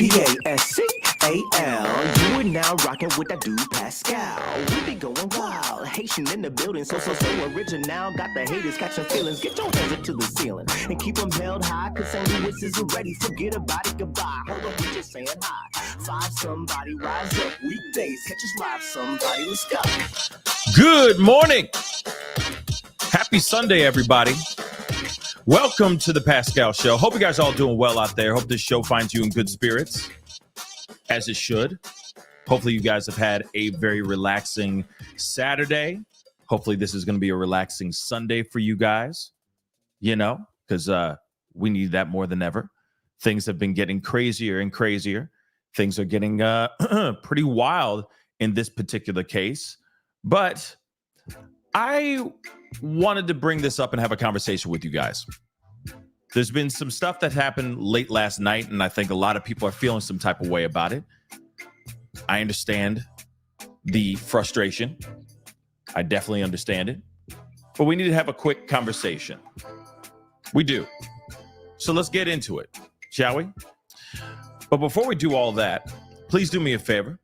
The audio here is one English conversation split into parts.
Pascal. You are now rocking with that dude Pascal. We be going wild, Haitian in the building, so original. Got the haters catching feelings. Get your hands up to the ceiling and keep them held high. Cause St. Louis isn't ready. Forget about it, goodbye. Hold on, we just saying hi. Five somebody, rise up. Weekdays, catch us live. Somebody, let's go. Good morning. Happy Sunday, everybody. Welcome to the Pascal Show. Hope you guys are all doing well out there. Hope this show finds you in good spirits, as it should. Hopefully you guys have had a very relaxing Saturday. Hopefully this is going to be a relaxing Sunday for you guys, you know, because we need that more than ever. Things have been getting crazier and crazier. Things are getting pretty wild in this particular case. But I wanted to bring this up and have a conversation with you guys. There's been some stuff that happened late last night, and I think a lot of people are feeling some type of way about it. I understand the frustration. I definitely understand it. But we need to have a quick conversation. We do. So let's get into it, shall we? But before we do all that, please do me a favor.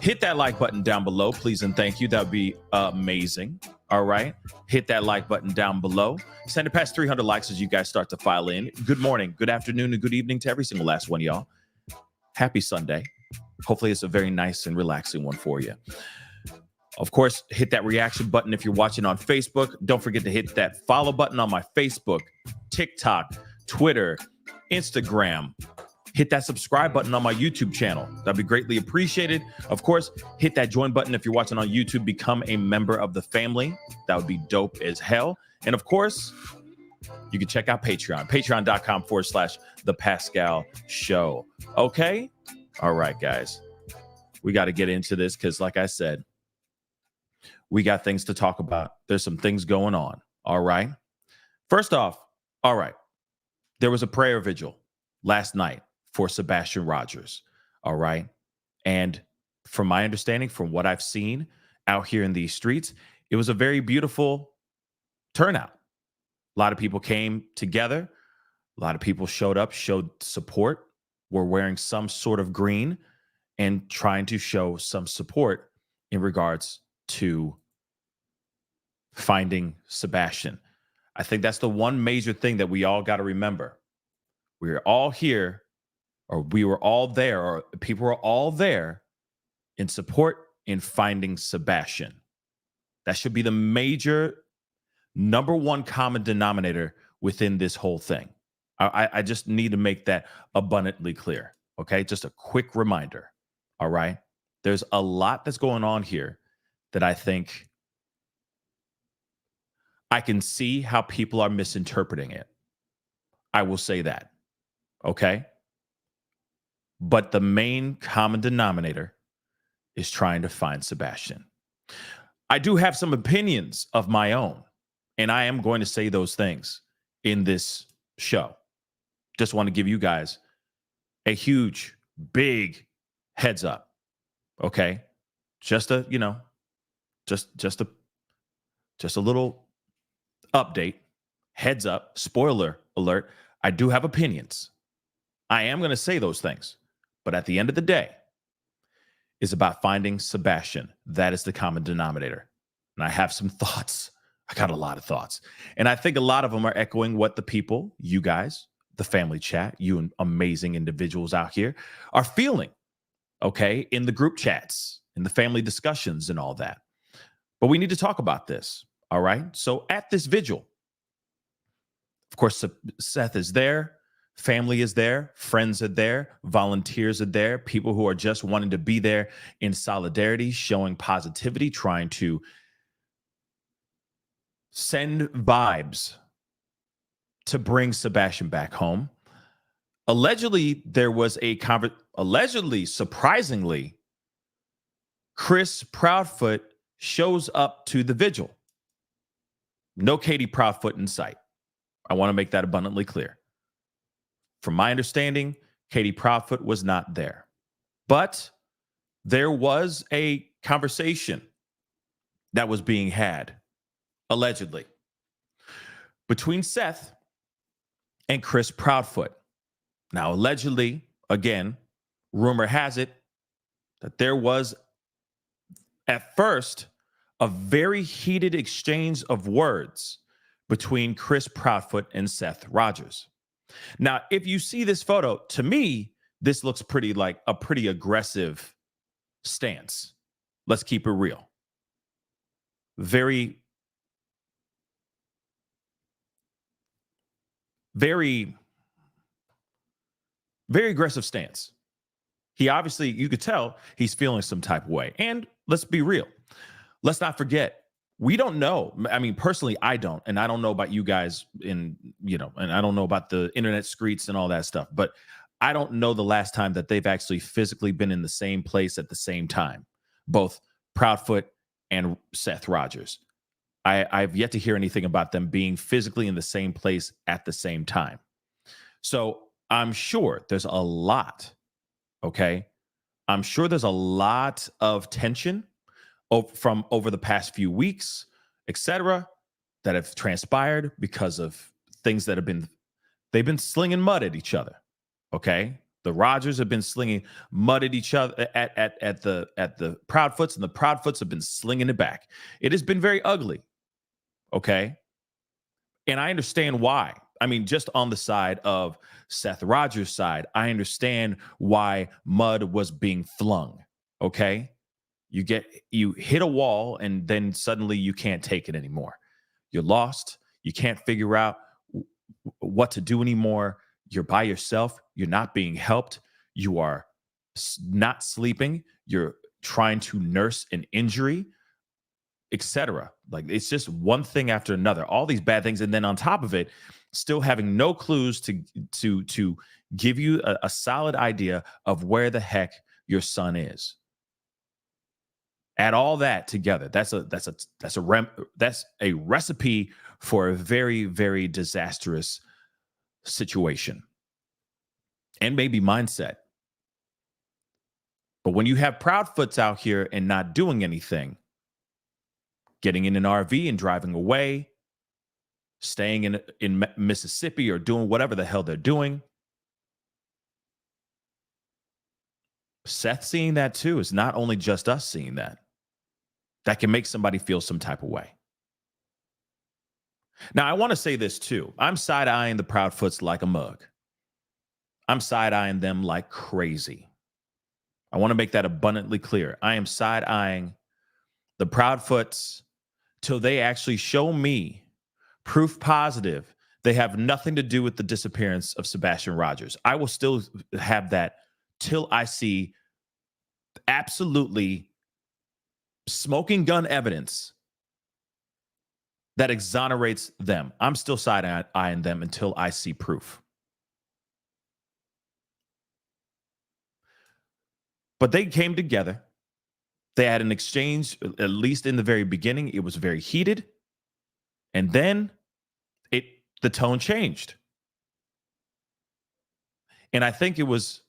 Hit that like button down below, please and thank you. That would be amazing. All right. Hit that like button down below. Send it past 300 likes as you guys start to file in. Good morning, good afternoon, and good evening to every single last one of y'all. Happy Sunday. Hopefully it's a very nice and relaxing one for you. Of course, hit that reaction button if you're watching on Facebook. Don't forget to hit that follow button on my Facebook, TikTok, Twitter, Instagram. Hit that subscribe button on my YouTube channel. That'd be greatly appreciated. Of course, hit that join button if you're watching on YouTube. Become a member of the family. That would be dope as hell. And of course, you can check out Patreon. Patreon.com/The Pascal Show. Okay? All right, guys. We got to get into this because, like I said, we got things to talk about. There's some things going on. All right? First off, all right, there was a prayer vigil last night for Sebastian Rogers, all right? And from my understanding, from what I've seen out here in these streets, it was a very beautiful turnout. A lot of people came together. A lot of people showed up, showed support, were wearing some sort of green and trying to show some support in regards to finding Sebastian. I think that's the one major thing that we all got to remember. We're all here, or we were all there, or people were all there in support in finding Sebastian. That should be the major number one common denominator within this whole thing. I just need to make that abundantly clear. Okay, just a quick reminder. All right, there's a lot that's going on here that I think I can see how people are misinterpreting it. I will say that. Okay. But the main common denominator is trying to find Sebastian. I do have some opinions of my own, and I am going to say those things in this show. Just want to give you guys a huge, big heads up. Okay. Just a, you know, just a little update, heads up, spoiler alert. I do have opinions. I am going to say those things, but at the end of the day, it's about finding Sebastian. That is the common denominator. And I have some thoughts. I got a lot of thoughts. And I think a lot of them are echoing what the people, you guys, the family chat, you amazing individuals out here are feeling, okay, in the group chats, in the family discussions and all that. But we need to talk about this, all right? So at this vigil, of course, Seth is there. Family is there, friends are there, volunteers are there, people who are just wanting to be there in solidarity, showing positivity, trying to send vibes to bring Sebastian back home. Allegedly, there was a surprisingly, Chris Proudfoot shows up to the vigil. No Katie Proudfoot in sight. I want to make that abundantly clear. From my understanding, Katie Proudfoot was not there. But there was a conversation that was being had, allegedly, between Seth and Chris Proudfoot. Now, allegedly, again, rumor has it that there was at first a very heated exchange of words between Chris Proudfoot and Seth Rogers. Now, if you see this photo, to me, this looks pretty like a pretty aggressive stance. Let's keep it real. Very, very, very aggressive stance. He obviously, you could tell he's feeling some type of way. And let's be real. Let's not forget, we don't know. I mean, personally, I don't. And I don't know about you guys and I don't know about the internet streets and all that stuff. But I don't know the last time that they've actually physically been in the same place at the same time. Both Proudfoot and Seth Rogers. I've yet to hear anything about them being physically in the same place at the same time. So I'm sure there's a lot, okay? I'm sure there's a lot of tension from over the past few weeks, etc., that have transpired because of things that they've been slinging mud at each other, okay? The Rogers have been slinging mud at each other at the Proudfoots, and the Proudfoots have been slinging it back. It has been very ugly, okay? And I understand why. I mean, just on the side of Seth Rogers' side, I understand why mud was being flung, okay? You hit a wall, and then suddenly you can't take it anymore. You're lost. You can't figure out what to do anymore. You're by yourself. You're not being helped. You are not sleeping. You're trying to nurse an injury, etc. Like, it's just one thing after another, all these bad things. And then on top of it, still having no clues to give you a solid idea of where the heck your son is. Add all that together. That's a recipe for a very, very disastrous situation and maybe mindset. But when you have Proudfoots out here and not doing anything, getting in an RV and driving away, staying in Mississippi or doing whatever the hell they're doing, Seth seeing that too is not only just us seeing that. That can make somebody feel some type of way. Now, I want to say this too. I'm side-eyeing the Proudfoots like a mug. I'm side-eyeing them like crazy. I want to make that abundantly clear. I am side-eyeing the Proudfoots till they actually show me proof positive they have nothing to do with the disappearance of Sebastian Rogers. I will still have that till I see absolutely smoking gun evidence that exonerates them. I'm still side-eyeing them until I see proof. But they came together. They had an exchange, at least in the very beginning. It was very heated. And then the tone changed. And I think it was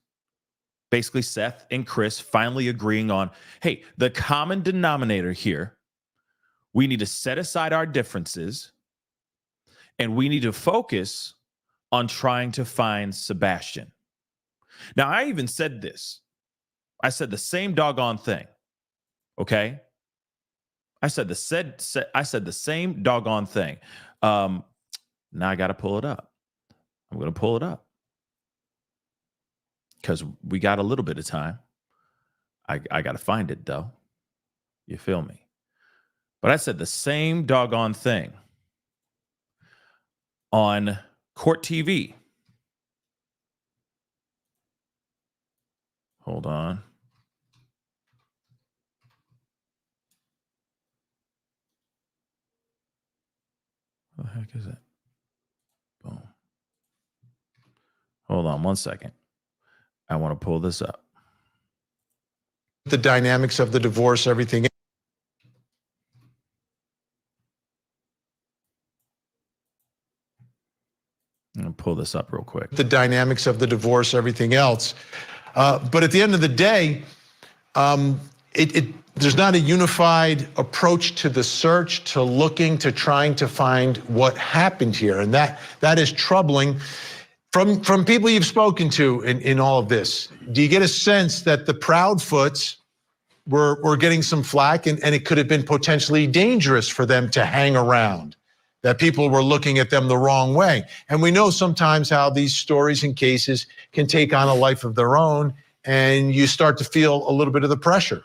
basically Seth and Chris finally agreeing on, hey, the common denominator here, we need to set aside our differences and we need to focus on trying to find Sebastian. Now, I even said this. I said the same doggone thing. Okay? I said the same doggone thing. Now I got to pull it up. I'm going to pull it up because we got a little bit of time. I got to find it, though. You feel me? But I said the same doggone thing on Court TV. Hold on. What the heck is it? Boom. Hold on 1 second. I want to pull this up. The dynamics of the divorce, everything. I'm going to pull this up real quick. The dynamics of the divorce, everything else. But at the end of the day, there's not a unified approach to the search, to looking, to trying to find what happened here. And that is troubling. From people you've spoken to in all of this, do you get a sense that the Proudfoots were getting some flack and it could have been potentially dangerous for them to hang around, that people were looking at them the wrong way? And we know sometimes how these stories and cases can take on a life of their own, and you start to feel a little bit of the pressure.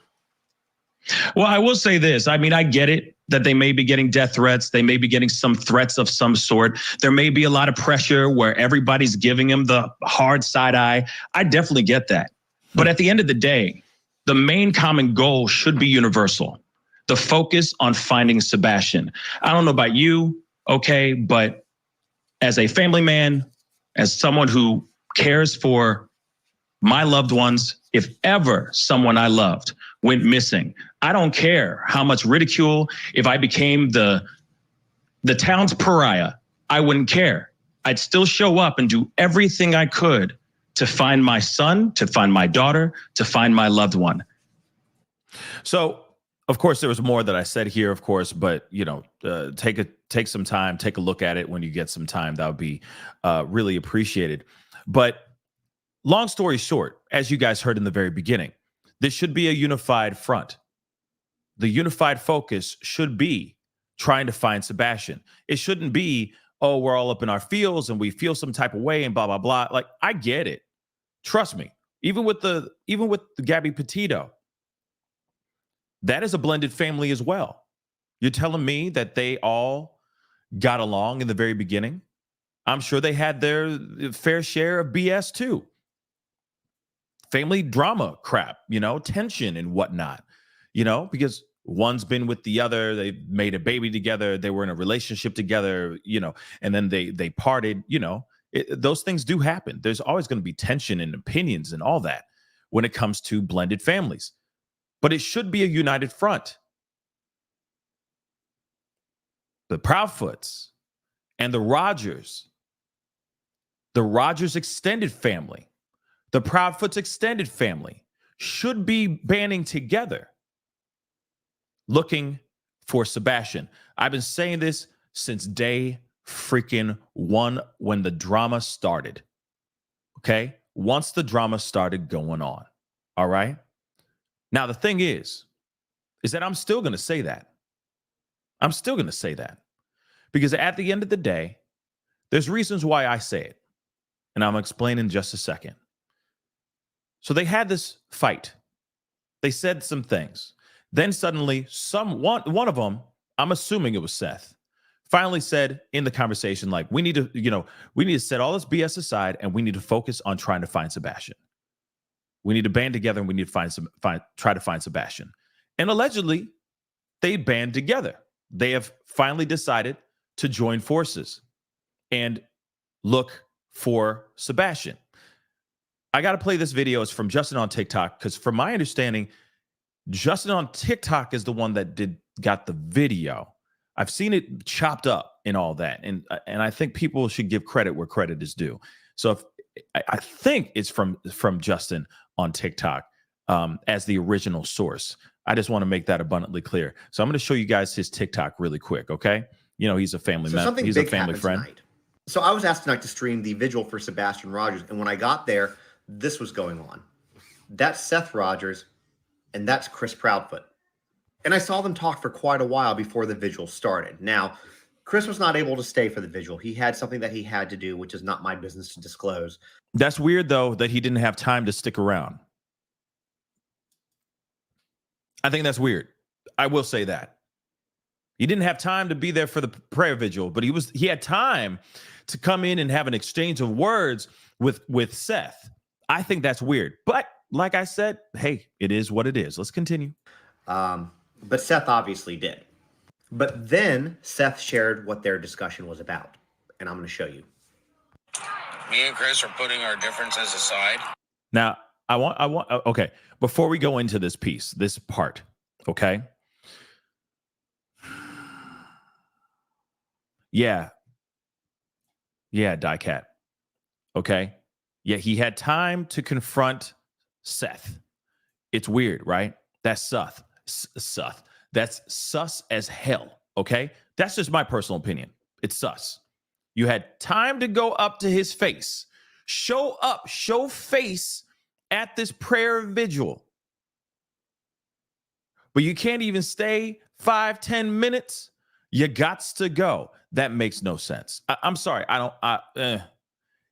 Well, I will say this. I mean, I get it that they may be getting death threats. They may be getting some threats of some sort. There may be a lot of pressure where everybody's giving them the hard side eye. I definitely get that. But at the end of the day, the main common goal should be universal. The focus on finding Sebastian. I don't know about you, okay, but as a family man, as someone who cares for my loved ones, if ever someone I loved went missing, I don't care how much ridicule. If I became the town's pariah, I wouldn't care. I'd still show up and do everything I could to find my son, to find my daughter, to find my loved one. So, of course, there was more that I said here, of course, but take some time, take a look at it when you get some time. That would be really appreciated. But long story short, as you guys heard in the very beginning, this should be a unified front. The unified focus should be trying to find Sebastian. It shouldn't be, oh, we're all up in our feels and we feel some type of way and blah, blah, blah. Like, I get it. Trust me. Even with the Gabby Petito, that is a blended family as well. You're telling me that they all got along in the very beginning? I'm sure they had their fair share of BS too. Family drama crap, tension and whatnot, because one's been with the other, they made a baby together, they were in a relationship together, and then they parted, those things do happen. There's always going to be tension and opinions and all that when it comes to blended families, but it should be a united front. The Proudfoots and the Rogers extended family, the Proudfoots extended family should be banding together, looking for Sebastian. I've been saying this since day freaking one when the drama started. Okay? Once the drama started going on. All right? Now, the thing is that I'm still going to say that. I'm still going to say that. Because at the end of the day, there's reasons why I say it. And I'm going to explain in just a second. So they had this fight. They said some things. Then suddenly, one of them, I'm assuming it was Seth, finally said in the conversation, like, we need to set all this BS aside and we need to focus on trying to find Sebastian. We need to band together and we need to try to find Sebastian. And allegedly, they band together. They have finally decided to join forces and look for Sebastian. I got to play this video. It's from Justin on TikTok, because from my understanding, Justin on TikTok is the one that got the video. I've seen it chopped up and all that. And I think people should give credit where credit is due. So I think it's from Justin on TikTok as the original source. I just want to make that abundantly clear. So I'm going to show you guys his TikTok really quick, okay? He's a family member. He's a family friend. Tonight. So I was asked tonight to stream the vigil for Sebastian Rogers. And when I got there, this was going on. That's Seth Rogers, and that's Chris Proudfoot. And I saw them talk for quite a while before the vigil started. Now, Chris was not able to stay for the vigil. He had something that he had to do, which is not my business to disclose. That's weird, though, that he didn't have time to stick around. I think that's weird. I will say that. He didn't have time to be there for the prayer vigil, but he had time to come in and have an exchange of words with Seth. I think that's weird. But like I said, hey, it is what it is. Let's continue. But Seth obviously did. But then Seth shared what their discussion was about. And I'm going to show you. Me and Chris are putting our differences aside. Now, okay, before we go into this piece, this part, okay? Yeah, Diecat. Okay? Yeah, he had time to confront Seth. It's weird, right? That's Seth. That's sus as hell, okay? That's just my personal opinion. It's sus. You had time to go up to his face Show up, show face at this prayer vigil. But you can't even stay 5-10 minutes. You gots to go. That makes no sense. I'm sorry.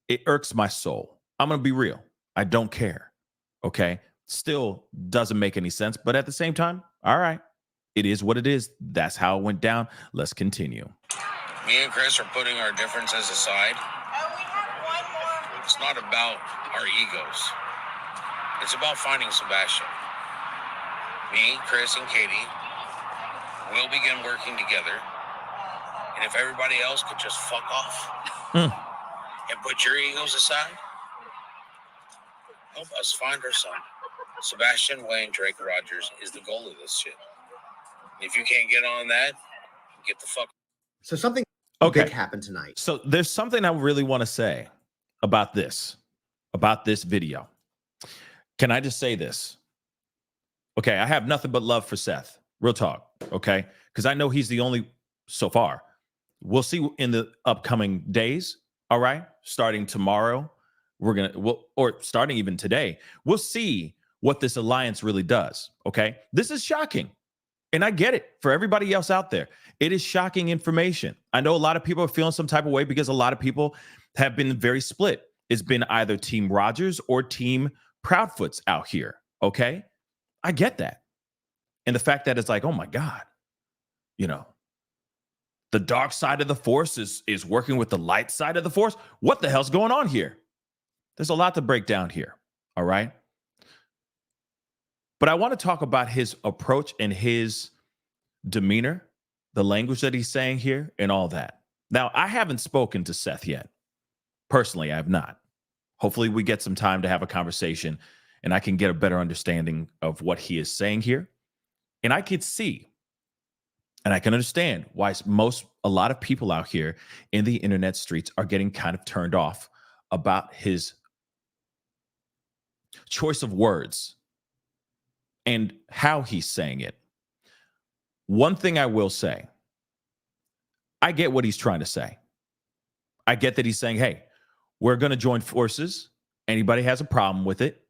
It irks my soul. I'm going to be real. I don't care. Okay. Still doesn't make any sense. But at the same time, all right. It is what it is. That's how it went down. Let's continue. Me and Chris are putting our differences aside. It's not about our egos. It's about finding Sebastian. Me, Chris, and Katie will begin working together. And if everybody else could just fuck off and put your egos aside, help us find our son. Sebastian Wayne Drake Rogers is the goal of this shit. If you can't get on that, get the fuck. So something big happened tonight. So there's something I really want to say about this video. Can I just say this? Okay, I have nothing but love for Seth. Real talk, okay? Because I know he's the only, so far. We'll see in the upcoming days, all right? Starting tomorrow, or starting even today, we'll see what this alliance really does, okay? This is shocking, and I get it. For everybody else out there, it is shocking information. I know a lot of people are feeling some type of way because a lot of people have been very split. It's been either Team Rogers or Team Proudfoots out here, okay? I get that. And the fact that it's like, oh my God, the dark side of the force is working with the light side of the force. What the hell's going on here? There's a lot to break down here. All right. But I want to talk about his approach and his demeanor, the language that he's saying here and all that. Now, I haven't spoken to Seth yet. Personally, I have not. Hopefully we get some time to have a conversation and I can get a better understanding of what he is saying here. And I could see and I can understand why a lot of people out here in the internet streets are getting kind of turned off about his choice of words and how he's saying it. One thing I will say, I get what he's trying to say. I get that he's saying, hey, we're going to join forces. Anybody has a problem with it,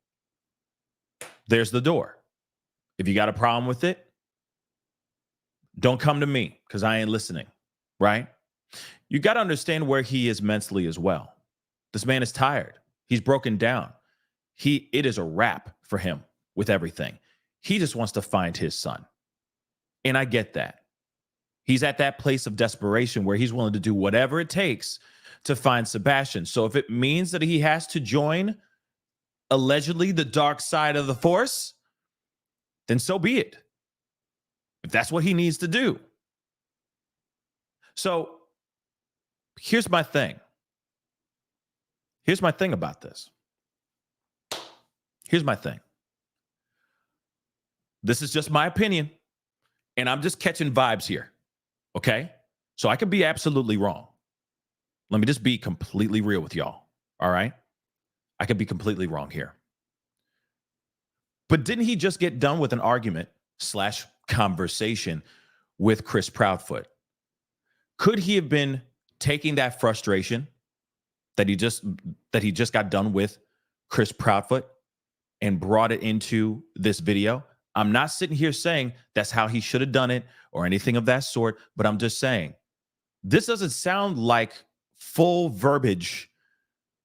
there's the door. If you got a problem with it, don't come to me because I ain't listening, right? You got to understand where he is mentally as well. This man is tired. He's broken down. It is a wrap for him with everything. He just wants to find his son. And I get that. He's at that place of desperation where he's willing to do whatever it takes to find Sebastian. So if it means that he has to join allegedly the dark side of the force, then so be it. If that's what he needs to do. So here's my thing. Here's my thing about this. Here's my thing. This is just my opinion, and I'm just catching vibes here, okay? So I could be absolutely wrong. Let me just be completely real with y'all, all right? I could be completely wrong here. But didn't he just get done with an argument / conversation with Chris Proudfoot? Could he have been taking that frustration that he just got done with Chris Proudfoot and brought it into this video? I'm not sitting here saying that's how he should have done it or anything of that sort, but I'm just saying this doesn't sound like full verbiage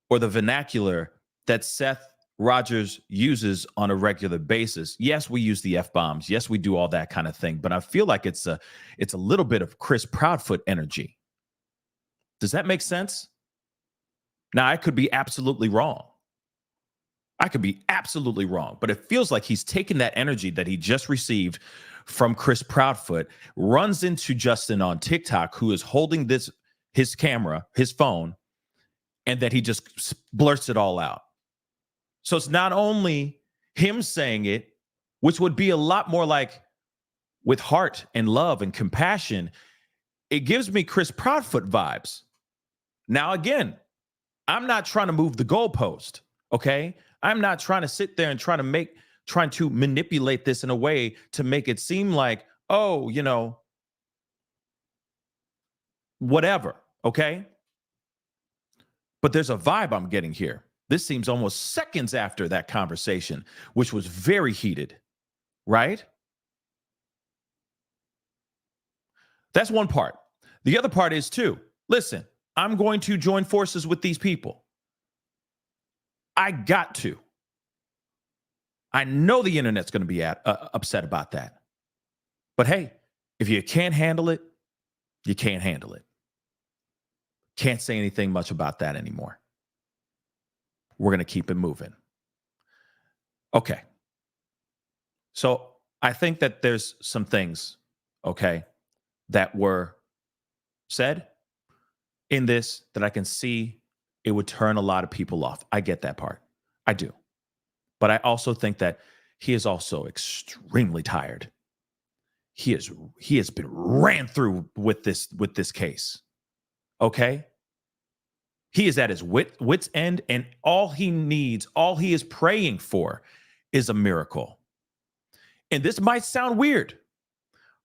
or the vernacular that Seth Rogers uses on a regular basis. Yes, we use the F-bombs. Yes, we do all that kind of thing, but I feel like it's a little bit of Chris Proudfoot energy. Does that make sense? Now, I could be absolutely wrong. But it feels like he's taken that energy that he just received from Chris Proudfoot, runs into Justin on TikTok, who is holding his camera, his phone, and that he just blurts it all out. So it's not only him saying it, which would be a lot more like with heart and love and compassion. It gives me Chris Proudfoot vibes. Now, again, I'm not trying to move the goalpost, okay? I'm not trying to sit there and trying to manipulate this in a way to make it seem like, oh, whatever, okay? But there's a vibe I'm getting here. This seems almost seconds after that conversation, which was very heated, right? That's one part. The other part is too, listen, I'm going to join forces with these people. I got to. I know the internet's going to be upset about that. But hey, if you can't handle it, you can't handle it. Can't say anything much about that anymore. We're going to keep it moving. Okay. So I think that there's some things, okay, that were said in this that I can see it would turn a lot of people off. I get that part. I do. But I also think that he is also extremely tired. He has been ran through with this case. Okay? He is at his wit's end, and all he needs, all he is praying for is a miracle. And this might sound weird,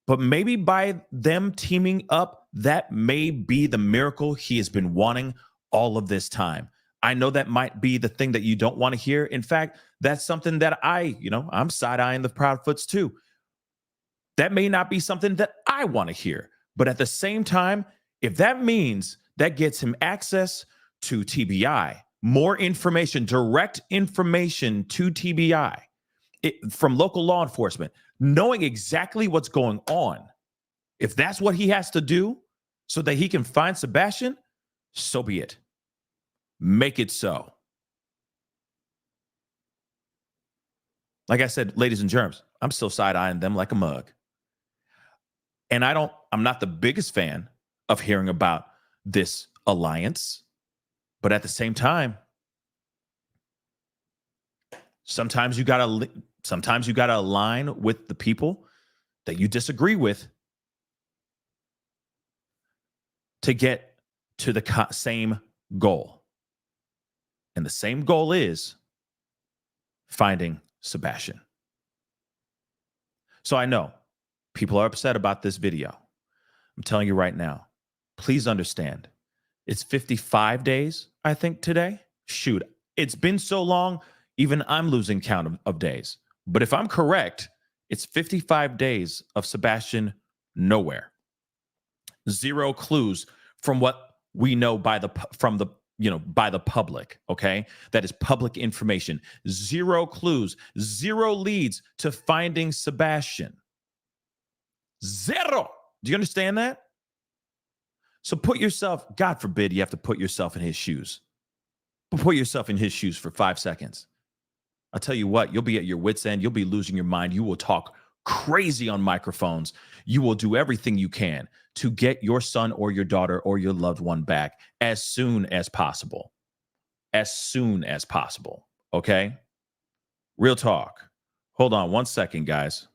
but maybe by them teaming up, that may be the miracle he has been wanting all of this time. I know that might be the thing that you don't want to hear. In fact, that's something that I'm side-eyeing the Proudfoots too. That may not be something that I want to hear. But at the same time, if that means that gets him access to TBI, more information, direct information to TBI from local law enforcement, knowing exactly what's going on, if that's what he has to do so that he can find Sebastian, so be it. Make it so. Like I said, ladies and germs, I'm still side-eyeing them like a mug. And I'm not the biggest fan of hearing about this alliance, but at the same time, sometimes you gotta align with the people that you disagree with to get to the same goal. And the same goal is finding Sebastian. So I know people are upset about this video. I'm telling you right now, please understand. It's 55 days, I think, today. Shoot, it's been so long, even I'm losing count of days. But if I'm correct, it's 55 days of Sebastian nowhere. Zero clues from what we know by the public, okay? That is public information. Zero clues, zero leads to finding Sebastian. Zero. Do you understand that? So put yourself, God forbid you have to put yourself in his shoes. But put yourself in his shoes for 5 seconds. I'll tell you what, you'll be at your wit's end. You'll be losing your mind. You will talk crazy on microphones. You will do everything you can to get your son or your daughter or your loved one back as soon as possible. As soon as possible. Okay? Real talk. Hold on 1 second, guys.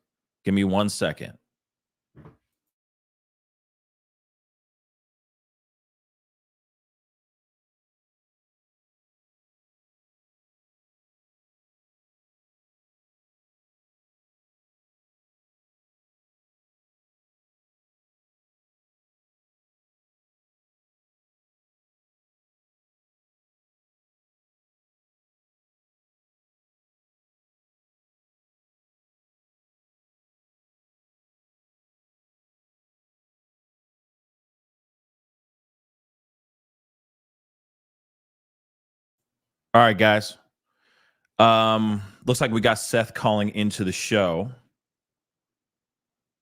Give me 1 second. All right, guys. Looks like we got Seth calling into the show.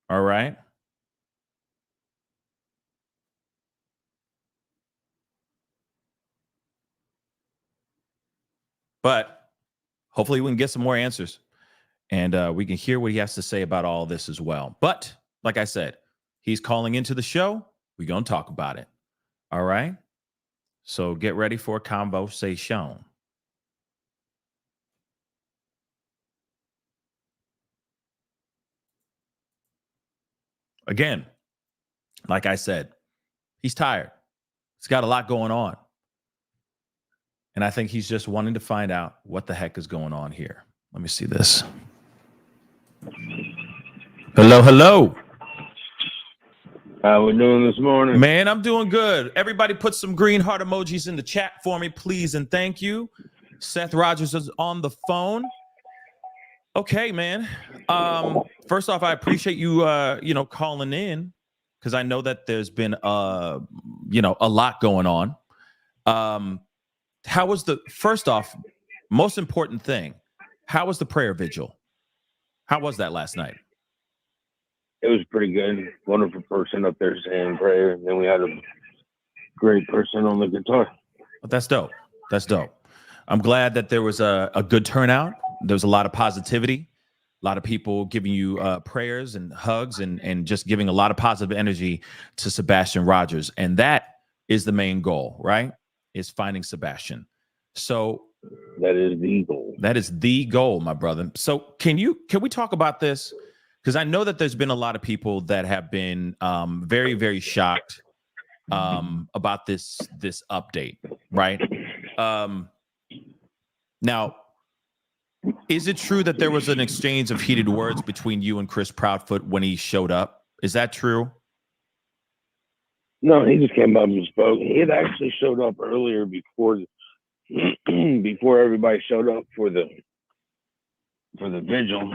All right. But hopefully we can get some more answers and we can hear what he has to say about all this as well. But like I said, he's calling into the show. We're going to talk about it. All right. So get ready for a conversation. Again, like I said, he's tired. He's got a lot going on. And I think he's just wanting to find out what the heck is going on here. Let me see this. Hello, hello. How we doing this morning? Man, I'm doing good. Everybody put some green heart emojis in the chat for me, please, and thank you. Seth Rogers is on the phone. Okay, man. First off, I appreciate you, calling in, because I know that there's been, a lot going on. How was first off, most important thing, how was the prayer vigil? How was that last night? It was pretty good. Wonderful person up there saying prayer. And then we had a great person on the guitar. That's dope. That's dope. I'm glad that there was a good turnout. There was a lot of positivity, a lot of people giving you prayers and hugs and just giving a lot of positive energy to Sebastian Rogers. And that is the main goal, right? Is finding Sebastian. So that is the goal. That is the goal, my brother. So can we talk about this? Because I know that there's been a lot of people that have been very, very shocked about this update, right? Now, is it true that there was an exchange of heated words between you and Chris Proudfoot when he showed up? Is that true? No, he just came up and spoke. He had actually showed up earlier before everybody showed up for the vigil.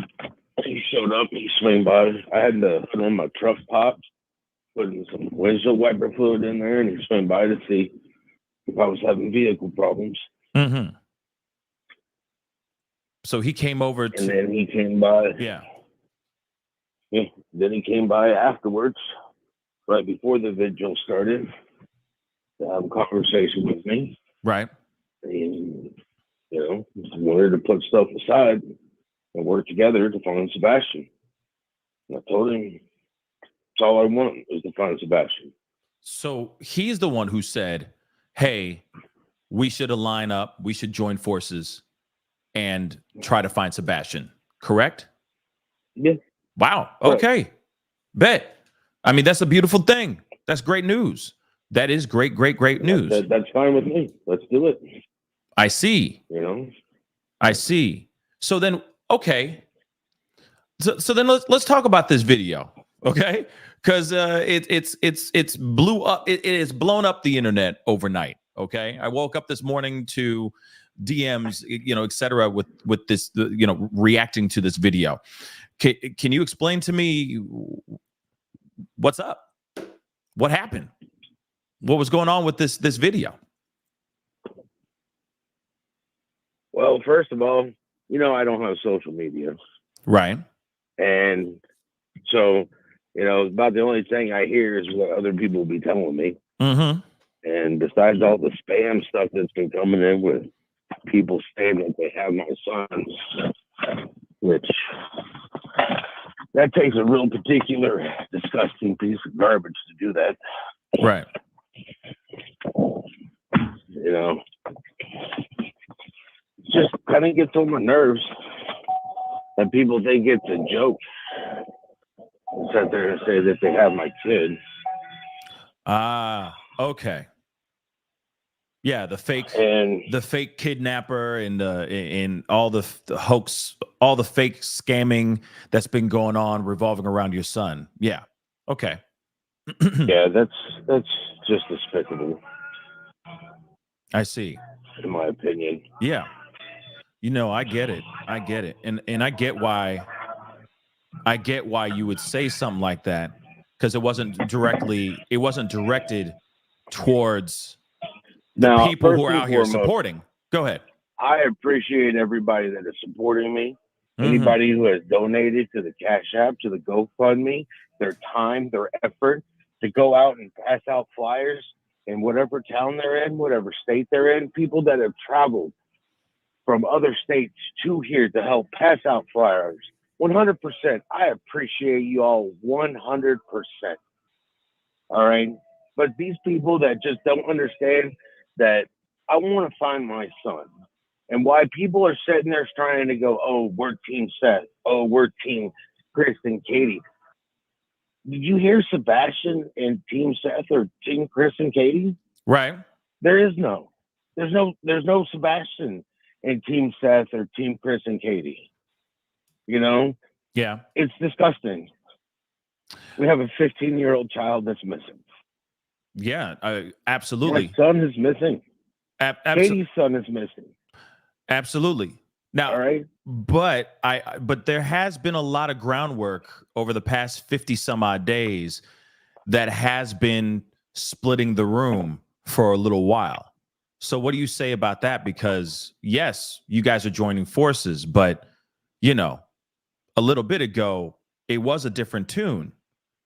He showed up. He swung by. I had one of my truck pops, putting some windshield wiper fluid in there, and he swung by to see if I was having vehicle problems. Mm-hmm. So he came over and then he came by. Yeah. Then he came by afterwards, right before the vigil started, to have a conversation with me. Right. And, wanted to put stuff aside and work together to find Sebastian. And I told him that's all I want is to find Sebastian. So he's the one who said, hey, we should align up, we should join forces and try to find Sebastian, correct? Yeah. Wow. Okay. Right. Bet. I mean, that's a beautiful thing. That's great news. That is great news. That's fine with me. Let's do it. I see. I see. So then, okay. So then let's talk about this video, okay? Because it's blew up. It is blown up the internet overnight. Okay. I woke up this morning to DMs, et cetera, with this, reacting to this video. Can you explain to me what's up? What happened? What was going on with this video? Well, first of all, I don't have social media. Right. And so, about the only thing I hear is what other people will be telling me. Mm-hmm. And besides all the spam stuff that's been coming in with people saying that they have my son, which that takes a real particular disgusting piece of garbage to do that. Right. Just kind of gets on my nerves that people think it's a joke. Sit there and say that they have my kid. Okay. Yeah, the fake kidnapper and all the hoax, all the fake scamming that's been going on revolving around your son. Yeah. Okay. Yeah, that's just despicable. I see. In my opinion. Yeah. I get it. And I get why you would say something like that, because it wasn't directed towards the people who are out here supporting. Go ahead. I appreciate everybody that is supporting me. Anybody who has donated to the CashApp, to the GoFundMe, their time, their effort to go out and pass out flyers in whatever town they're in, whatever state they're in, people that have traveled from other states to here to help pass out flyers. 100%. I appreciate you all 100%. All right. But these people that just don't understand that I want to find my son, and why people are sitting there trying to go, oh, we're Team Seth. Oh, we're Team Chris and Katie. Did you hear Sebastian in Team Seth or Team Chris and Katie? Right. There's no Sebastian in Team Seth or Team Chris and Katie. Yeah. It's disgusting. We have a 15-year-old child that's missing. Yeah, absolutely. My son is missing. Katie's son is missing. Absolutely. Now, All right. but there has been a lot of groundwork over the past 50 some odd days that has been splitting the room for a little while. So what do you say about that? Because yes, you guys are joining forces, but you know, a little bit ago, it was a different tune.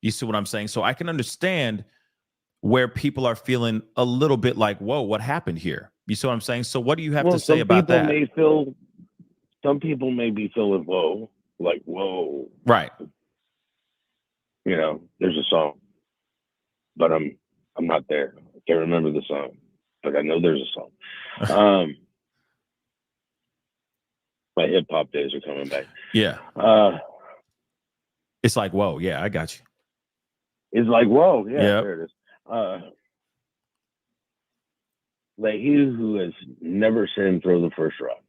You see what I'm saying? So I can understand where people are feeling a little bit like, whoa, what happened here? You see what I'm saying? So what do you have to say about that? Some people may be feeling whoa, like whoa. Right. You know, there's a song, but I'm not there. I can't remember the song, but I know there's a song. My hip hop days are coming back. Yeah. It's like, whoa, yeah, I got you. It's like, whoa, yeah, Yep. there it is. Like he who has never sinned, throw the first rock.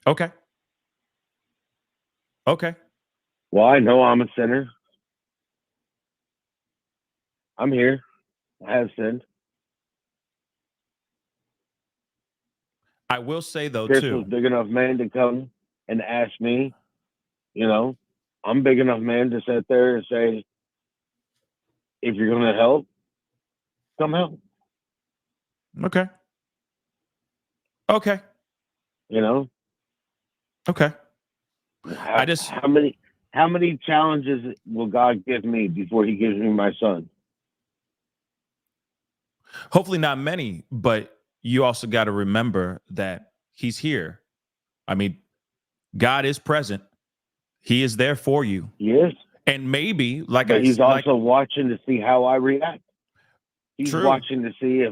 Okay. Okay. Well, I know I'm a sinner. I'm here. I have sinned. I will say though, Chris too. was big enough man to come and ask me, you know, I'm big enough man to sit there and say, if you're going to help, come help. Okay. Okay. You know? Okay. How many challenges will God give me before he gives me my son? Hopefully not many, but you also got to remember that he's here. I mean, God is present. He is there for you. He is. And maybe, like but he's also watching to see how I react. He's True. watching to see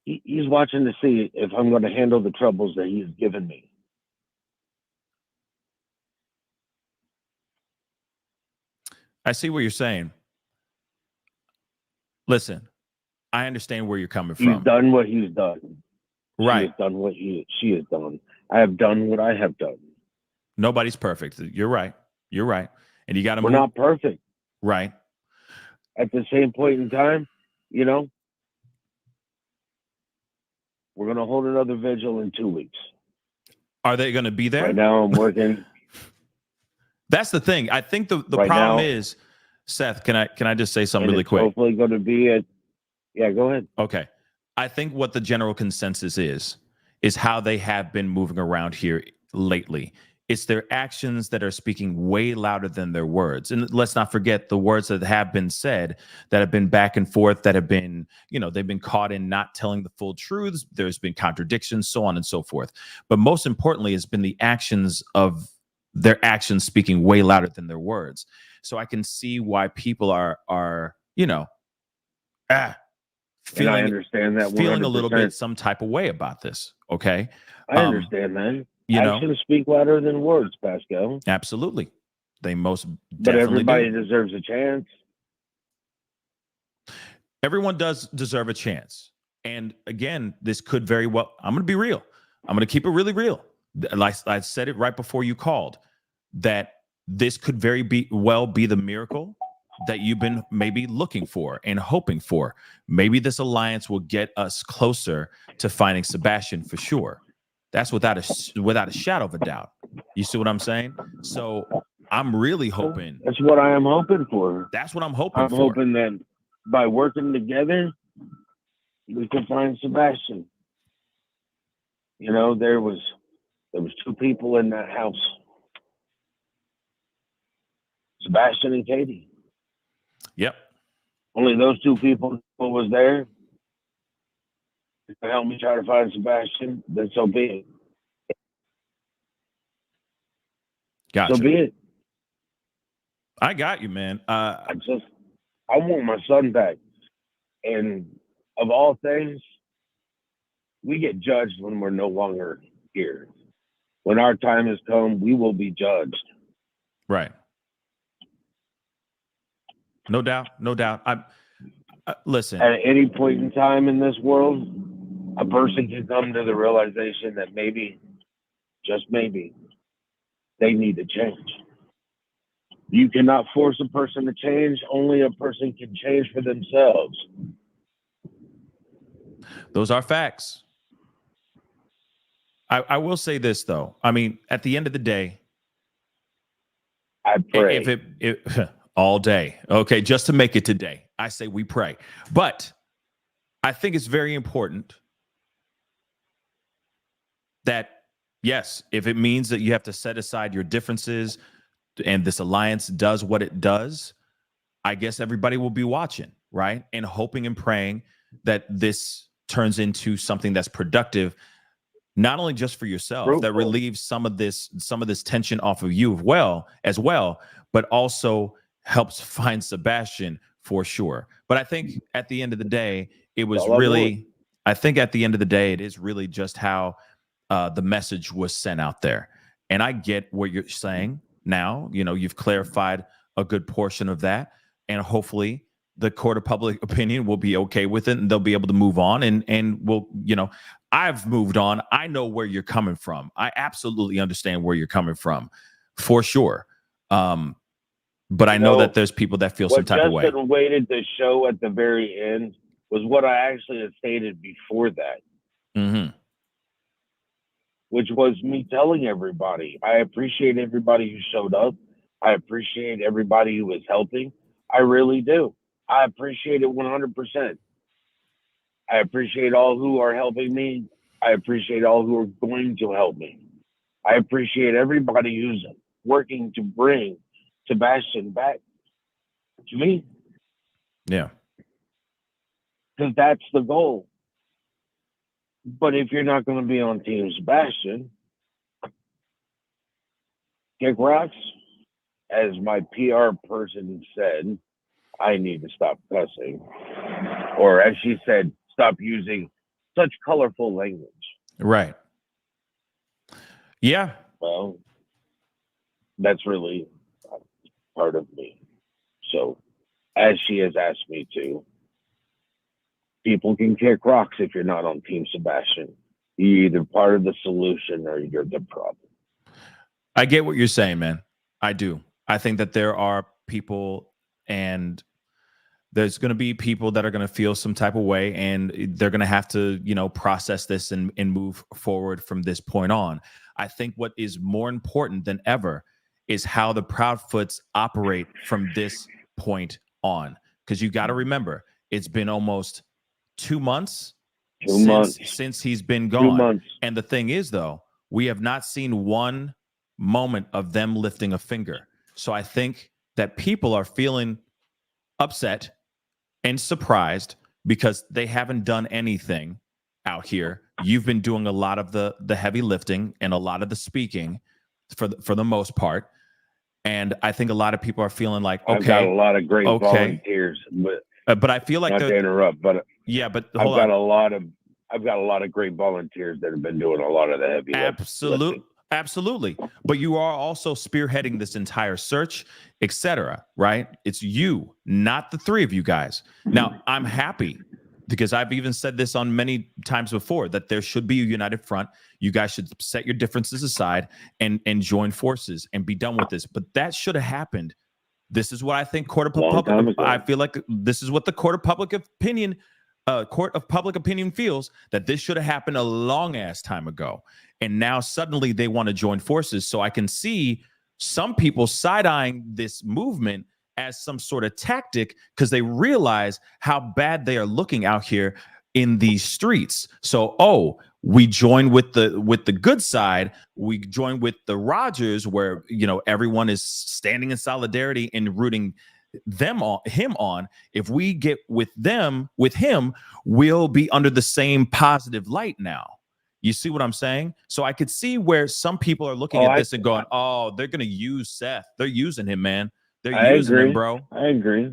he's watching to see if I'm going to handle the troubles that he's given me. I see what you're saying. Listen, I understand where you're coming from. He's done what he's done. Right. She has done what she has done. I have done what I have done. Nobody's perfect. You're right. You're right. And you got to We're not perfect. Right. At the same point in time, you know, we're going to hold another vigil in 2 weeks. Are they going to be there? Right now I'm working. That's the thing. I think the right problem now, is, Seth, can I just say something really quick? Hopefully going to be yeah, go ahead. Okay. I think what the general consensus is how they have been moving around here lately. It's their actions that are speaking way louder than their words. And let's not forget the words that have been said, that have been back and forth, that have been, they've been caught in not telling the full truths. There's been contradictions, so on and so forth. But most importantly, it's been the actions of their actions speaking way louder than their words. So I can see why people are feeling, and I understand that 100%. Feeling a little bit some type of way about this. Okay. I understand that. Actions Actions speak louder than words, Pascal. Absolutely. They most but definitely everybody do. Deserves a chance. Everyone does deserve a chance. And again, this could very well, I'm going to be real. I'm going to keep it really real. Like I said it right before you called, that this could well be the miracle that you've been maybe looking for and hoping for. Maybe this alliance will get us closer to finding Sebastian for sure. That's without a shadow of a doubt. You see what I'm saying? So I'm really hoping. That's what I am hoping for. That's what I'm hoping I'm hoping that by working together, we can find Sebastian. You know, there was 2 people in that house. Sebastian and Katie. Yep. Only those 2 people was there to help me try to find Sebastian. Then so be it. Gotcha. So be it. I got you, man. I want my son back. And of all things, we get judged when we're no longer here. When our time has come, we will be judged. Right. No doubt. No doubt. Listen. At any point in time in this world, a person can come to the realization that maybe, just maybe, they need to change. You cannot force a person to change. Only a person can change for themselves. Those are facts. I will say this though. I mean, at the end of the day, I pray. if it all day, okay, just to make it today, I say we pray. But I think it's very important that, yes, if it means that you have to set aside your differences and this alliance does what it does, I guess everybody will be watching, right? And hoping and praying that this turns into something that's productive, not only just for yourself, that relieves some of this tension off of you as well, but also helps find Sebastian for sure. But I think at the end of the day, it was really, I think at the end of the day, it is really just how the message was sent out there. And I get what you're saying now. You know, you've clarified a good portion of that, and hopefully the court of public opinion will be okay with it and they'll be able to move on, and we'll, you know, I've moved on. I know where you're coming from. I absolutely understand where you're coming from for sure. But I know that there's people that feel some type of way. What Justin waited to show at the very end was what I actually had stated before that. Mm-hmm. Which was me telling everybody, I appreciate everybody who showed up. I appreciate everybody who was helping. I really do. I appreciate it 100%. I appreciate all who are helping me. I appreciate all who are going to help me. I appreciate everybody who's working to bring Sebastian back to me. Yeah. Because that's the goal. But if you're not going to be on Team Sebastian, kick rocks. As my PR person said, I need to stop cussing. Or as she said, stop using such colorful language. Right. Yeah. Well, that's really part of me. So, as she has asked me to, people can kick rocks if you're not on Team Sebastian. You're either part of the solution or you're the problem. I get what you're saying, man. I do. I think that there are people, and there's going to be people that are going to feel some type of way, and they're going to have to, you know, process this and move forward from this point on. I think what is more important than ever is how the Proudfoots operate from this point on. Because you got to remember, it's been almost 2 months since he's been gone. 2 months. And the thing is, though, we have not seen one moment of them lifting a finger. So I think that people are feeling upset and surprised because they haven't done anything out here. You've been doing a lot of the heavy lifting and a lot of the speaking for the most part. And I think a lot of people are feeling like, okay, I've got a lot of great volunteers, but I feel like not to interrupt, but yeah, but I've got a lot of great volunteers that have been doing a lot of the heavy lifting. Absolutely. But you are also spearheading this entire search, etc. Right? It's you, not the three of you guys. Now, I'm happy because I've even said this on many times before that there should be a united front. You guys should set your differences aside and join forces and be done with this. But that should have happened. This is what I think I feel like this is what the court of public opinion feels, that this should have happened a long ass time ago. And now suddenly they want to join forces. So I can see some people side-eyeing this movement as some sort of tactic because they realize how bad they are looking out here in these streets. So, we join with the good side. We join with the Rogers, where, you know, everyone is standing in solidarity and rooting him on. If we get with him, we'll be under the same positive light now. You see what I'm saying? So I could see where some people are looking at this and going, "Oh, they're going to use Seth. They're using him, man. They're using him, bro." I agree.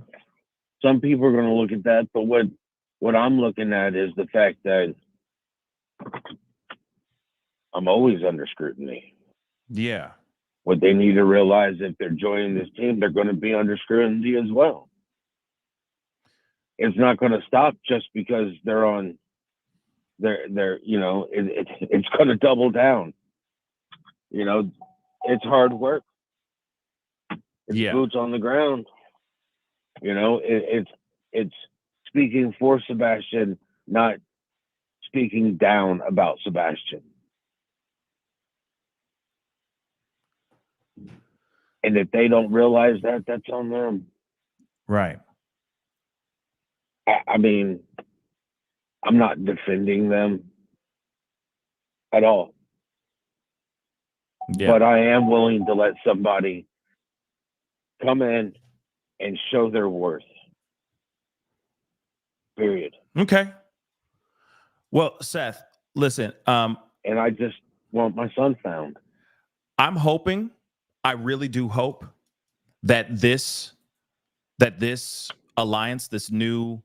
Some people are going to look at that, but what I'm looking at is the fact that I'm always under scrutiny. Yeah. What they need to realize, if they're joining this team, they're going to be under scrutiny as well. It's not going to stop just because they're on. They're you know, it's going to double down. You know, it's hard work. It's boots on the ground. You know, it's speaking for Sebastian, not speaking down about Sebastian. And if they don't realize that, that's on them. Right. I mean, I'm not defending them at all. Yeah. But I am willing to let somebody come in and show their worth. Period. Okay. Well, Seth, listen, And I just want my son found. I'm hoping, I really do hope that this alliance, this new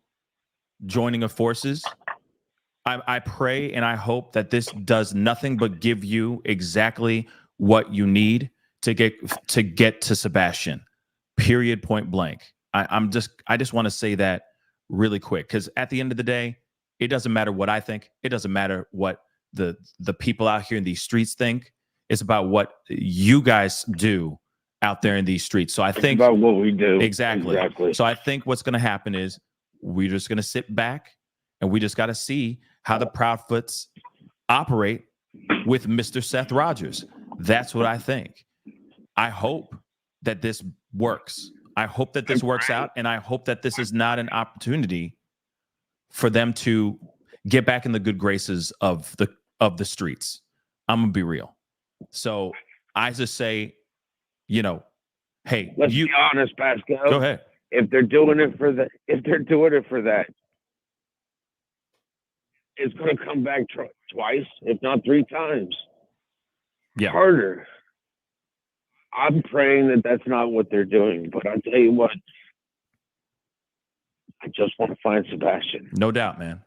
joining of forces, I pray and I hope that this does nothing but give you exactly what you need to get to Sebastian. Period. Point blank. I just want to say that really quick, because at the end of the day, it doesn't matter what I think. It doesn't matter what the people out here in these streets think. It's about what you guys do out there in these streets. So I think about what we do. Exactly. So I think what's going to happen is we're just going to sit back and we just got to see how the Proudfoots operate with Mr. Seth Rogers. That's what I think. I hope that this works. I hope that this works out, and I hope that this is not an opportunity for them to get back in the good graces of the streets. I'm gonna be real. So I just say, hey, Let's be honest, Pascal. Go ahead. If they're doing it for that, it's going to come back twice, if not 3 times. Yeah. Harder. I'm praying that that's not what they're doing, but I'll tell you what, I just want to find Sebastian. No doubt, man.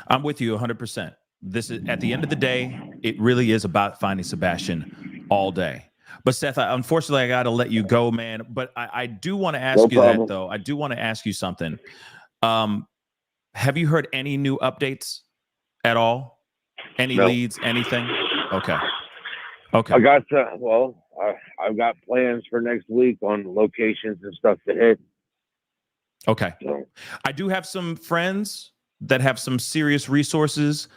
I'm with you 100%. This is, at the end of the day, it really is about finding Sebastian all day. But Seth, unfortunately, I got to let you go, man. But I do want to ask you that, though. I do want to ask you something. Have you heard any new updates at all? Any leads? Anything? Okay. I got I've got plans for next week on locations and stuff to hit. Okay. So. I do have some friends that have some serious resources.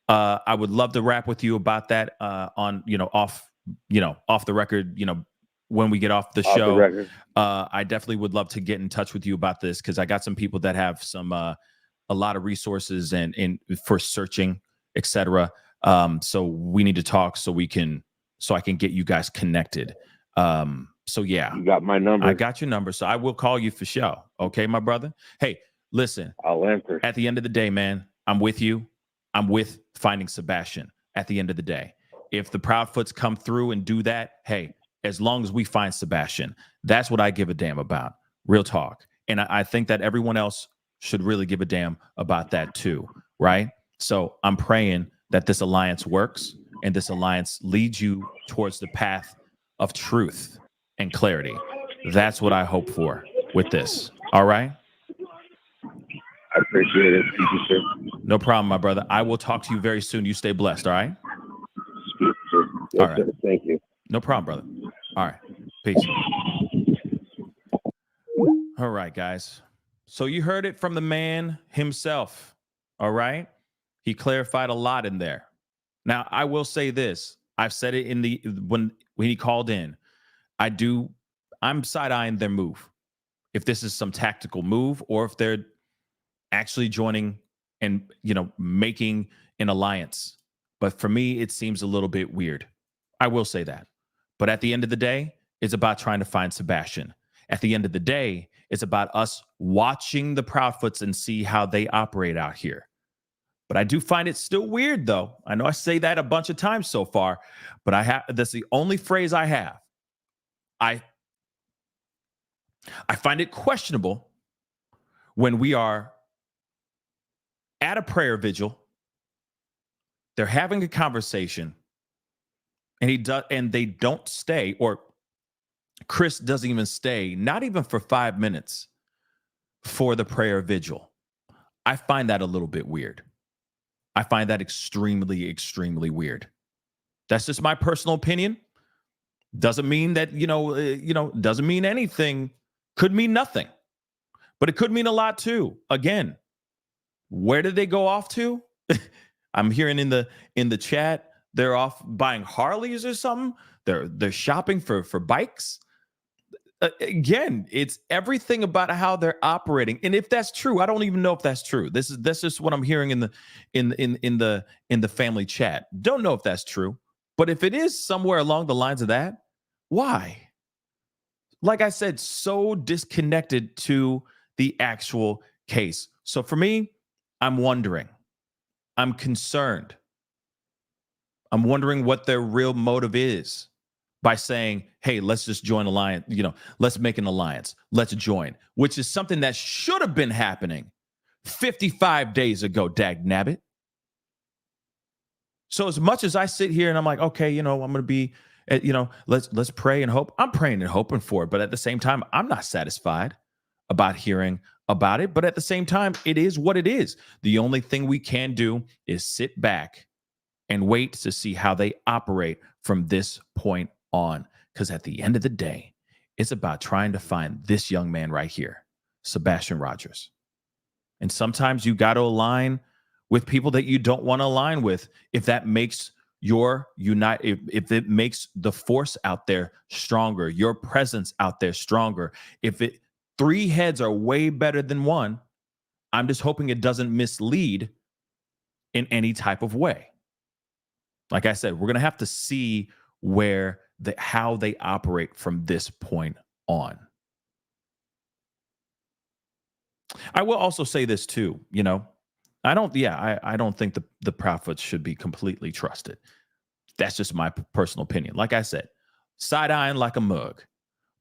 I would love to rap with you about that on off the record, when we get off the show. I definitely would love to get in touch with you about this, because I got some people that have some a lot of resources and for searching, etc. So we need to talk so I can get you guys connected. So yeah, you got my number. I got your number, so I will call you for sure. Okay, my brother. Hey, listen. I'll answer. At the end of the day, man, I'm with you. I'm with finding Sebastian. At the end of the day, if the Proudfoots come through and do that, hey, as long as we find Sebastian, that's what I give a damn about. Real talk. And I think that everyone else should really give a damn about that too, right? So I'm praying that this alliance works and this alliance leads you towards the path of truth and clarity. That's what I hope for with this. All right? I appreciate it. Thank you, sir. No problem, my brother. I will talk to you very soon. You stay blessed, all right? Yes, all right. Sir. Thank you. No problem, brother. All right. Peace. All right, guys. So you heard it from the man himself, all right? He clarified a lot in there. Now, I will say this. I've said it when he called in. I'm side-eyeing their move. If this is some tactical move or if they're actually joining and, making an alliance. But for me, it seems a little bit weird. I will say that. But at the end of the day, it's about trying to find Sebastian. At the end of the day, it's about us watching the Proudfoots and see how they operate out here. But I do find it still weird, though. I know I say that a bunch of times so far, but that's the only phrase I have. I find it questionable when we are at a prayer vigil, they're having a conversation, and they don't stay, or Chris doesn't even stay, not even for 5 minutes for the prayer vigil. I find that a little bit weird. I find that extremely, extremely weird. That's just my personal opinion. Doesn't mean that, doesn't mean anything. Could mean nothing, but it could mean a lot too. Again, where did they go off to? I'm hearing in the chat they're off buying Harleys or something. They're shopping for bikes. Again, it's everything about how they're operating. And if that's true, I don't even know if that's true. That's just what I'm hearing in the family chat. Don't know if that's true. But if it is somewhere along the lines of that, why? Like I said, so disconnected to the actual case. So for me, I'm wondering. I'm concerned. I'm wondering what their real motive is by saying, hey, let's just join alliance, let's make an alliance. Let's join, which is something that should have been happening 55 days ago, dag nabbit. So as much as I sit here and I'm like, okay, I'm going to be, let's pray and hope. I'm praying and hoping for it. But at the same time, I'm not satisfied about hearing about it. But at the same time, it is what it is. The only thing we can do is sit back and wait to see how they operate from this point on. Because at the end of the day, it's about trying to find this young man right here, Sebastian Rogers. And sometimes you got to align with people that you don't want to align with if that makes if it makes the force out there stronger, your presence out there stronger. If three heads are way better than one, I'm just hoping it doesn't mislead in any type of way. Like I said, we're going to have to see how they operate from this point on. I will also say this too, I don't think the Proudfoots should be completely trusted. That's just my personal opinion. Like I said, side-eyeing like a mug.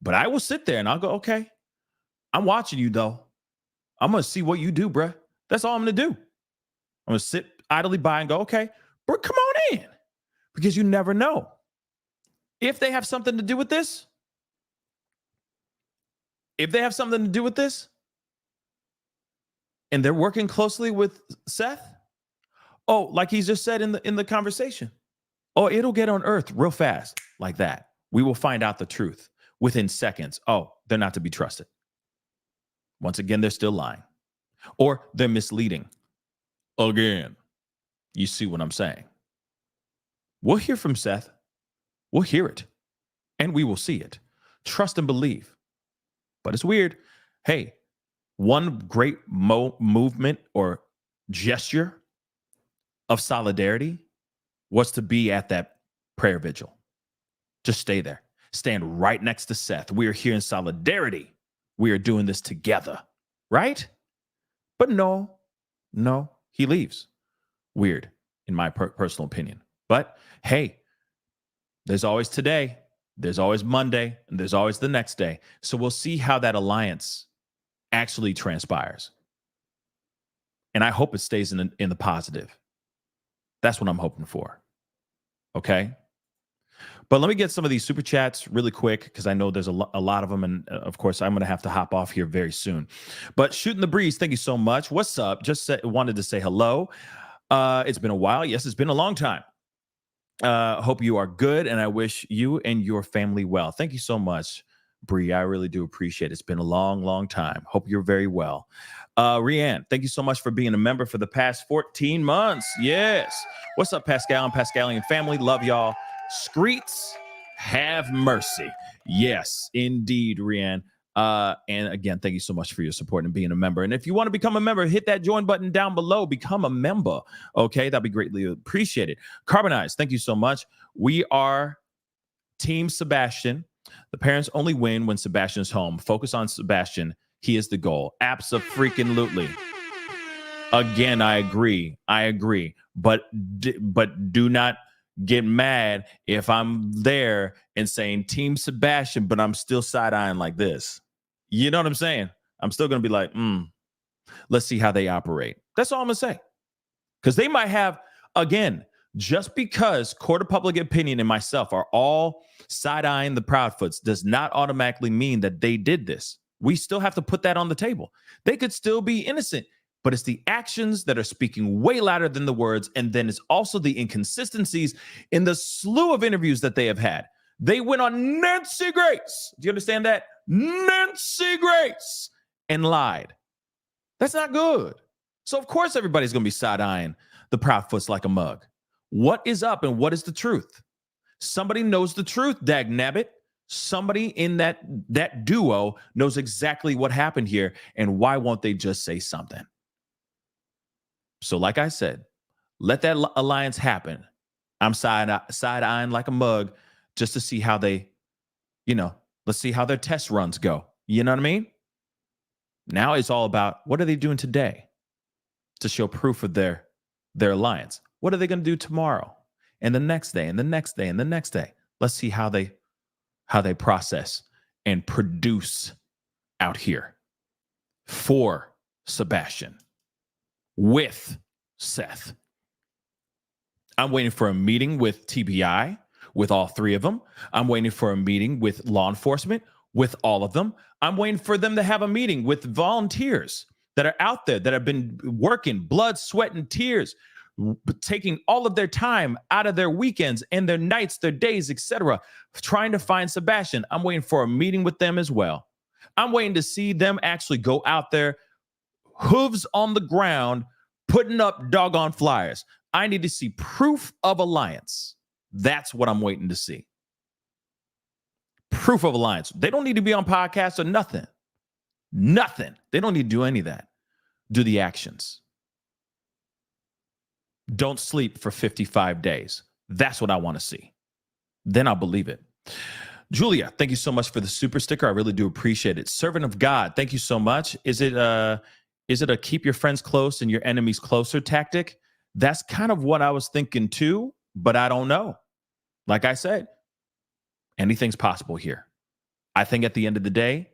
But I will sit there and I'll go, okay, I'm watching you though. I'm going to see what you do, bruh. That's all I'm going to do. I'm going to sit idly by and go, okay, bro, come on in. Because you never know. If they have something to do with this, and they're working closely with Seth, like he's just said in the conversation, it'll get unearthed real fast like that. We will find out the truth within seconds. They're not to be trusted. Once again, they're still lying. Or they're misleading. Again, you see what I'm saying? We'll hear from Seth. We'll hear it. And we will see it. Trust and believe. But it's weird. Hey, one great movement or gesture of solidarity was to be at that prayer vigil. Just stay there. Stand right next to Seth. We are here in solidarity. We are doing this together. Right? But no, he leaves. Weird, in my personal opinion. But hey, there's always today, there's always Monday, and there's always the next day. So we'll see how that alliance actually transpires. And I hope it stays in the positive. That's what I'm hoping for. Okay? But let me get some of these super chats really quick because I know there's a lot of them. And of course, I'm going to have to hop off here very soon. But Shooting the Breeze, thank you so much. What's up? Wanted to say hello. It's been a while. Yes, it's been a long time. Hope you are good, and I wish you and your family well. Thank you so much, Bree. I really do appreciate it. It's been a long, long time. Hope you're very well. Rianne, thank you so much for being a member for the past 14 months. Yes. What's up, Pascal and Pascalian family? Love y'all. Screets, have mercy. Yes, indeed, Rianne. And again, thank you so much for your support and being a member. And if you want to become a member, hit that join button down below. Become a member. Okay, that'd be greatly appreciated. Carbonize, thank you so much. We are Team Sebastian. The parents only win when Sebastian's home. Focus on Sebastian. He is the goal. Abso-freaking-lutely. Again, I agree. But do not get mad if I'm there and saying Team Sebastian, but I'm still side-eyeing like this. You know what I'm saying? I'm still going to be like, let's see how they operate. That's all I'm going to say. Because they might have, again, just because court of public opinion and myself are all side-eyeing the Proudfoots does not automatically mean that they did this. We still have to put that on the table. They could still be innocent. But it's the actions that are speaking way louder than the words. And then it's also the inconsistencies in the slew of interviews that they have had. They went on Nancy Grace. Do you understand that? Nancy Grace. And lied. That's not good. So, of course, everybody's going to be side-eyeing the Proudfoot's like a mug. What is up and what is the truth? Somebody knows the truth, dagnabbit. Somebody in that duo knows exactly what happened here, and why won't they just say something? So like I said, let that alliance happen. I'm side-eyeing like a mug just to see how they, let's see how their test runs go. You know what I mean? Now it's all about what are they doing today to show proof of their alliance. What are they going to do tomorrow and the next day and the next day and the next day? Let's see how they process and produce out here for Sebastian with Seth. I'm waiting for a meeting with TBI with all three of them. I'm waiting for a meeting with law enforcement with all of them. I'm waiting for them to have a meeting with volunteers that are out there that have been working blood, sweat, and tears, taking all of their time out of their weekends and their nights, their days, etc., trying to find Sebastian. I'm waiting for a meeting with them as well. I'm waiting to see them actually go out there, hooves on the ground, putting up doggone flyers. I need to see proof of alliance. That's what I'm waiting to see. Proof of alliance. They don't need to be on podcasts or nothing. Nothing. They don't need to do any of that. Do the actions. Don't sleep for 55 days. That's what I want to see. Then I'll believe it. Julia, thank you so much for the super sticker. I really do appreciate it. Servant of God, thank you so much. Is it a keep your friends close and your enemies closer tactic? That's kind of what I was thinking too, but I don't know. Like I said, anything's possible here. I think at the end of the day,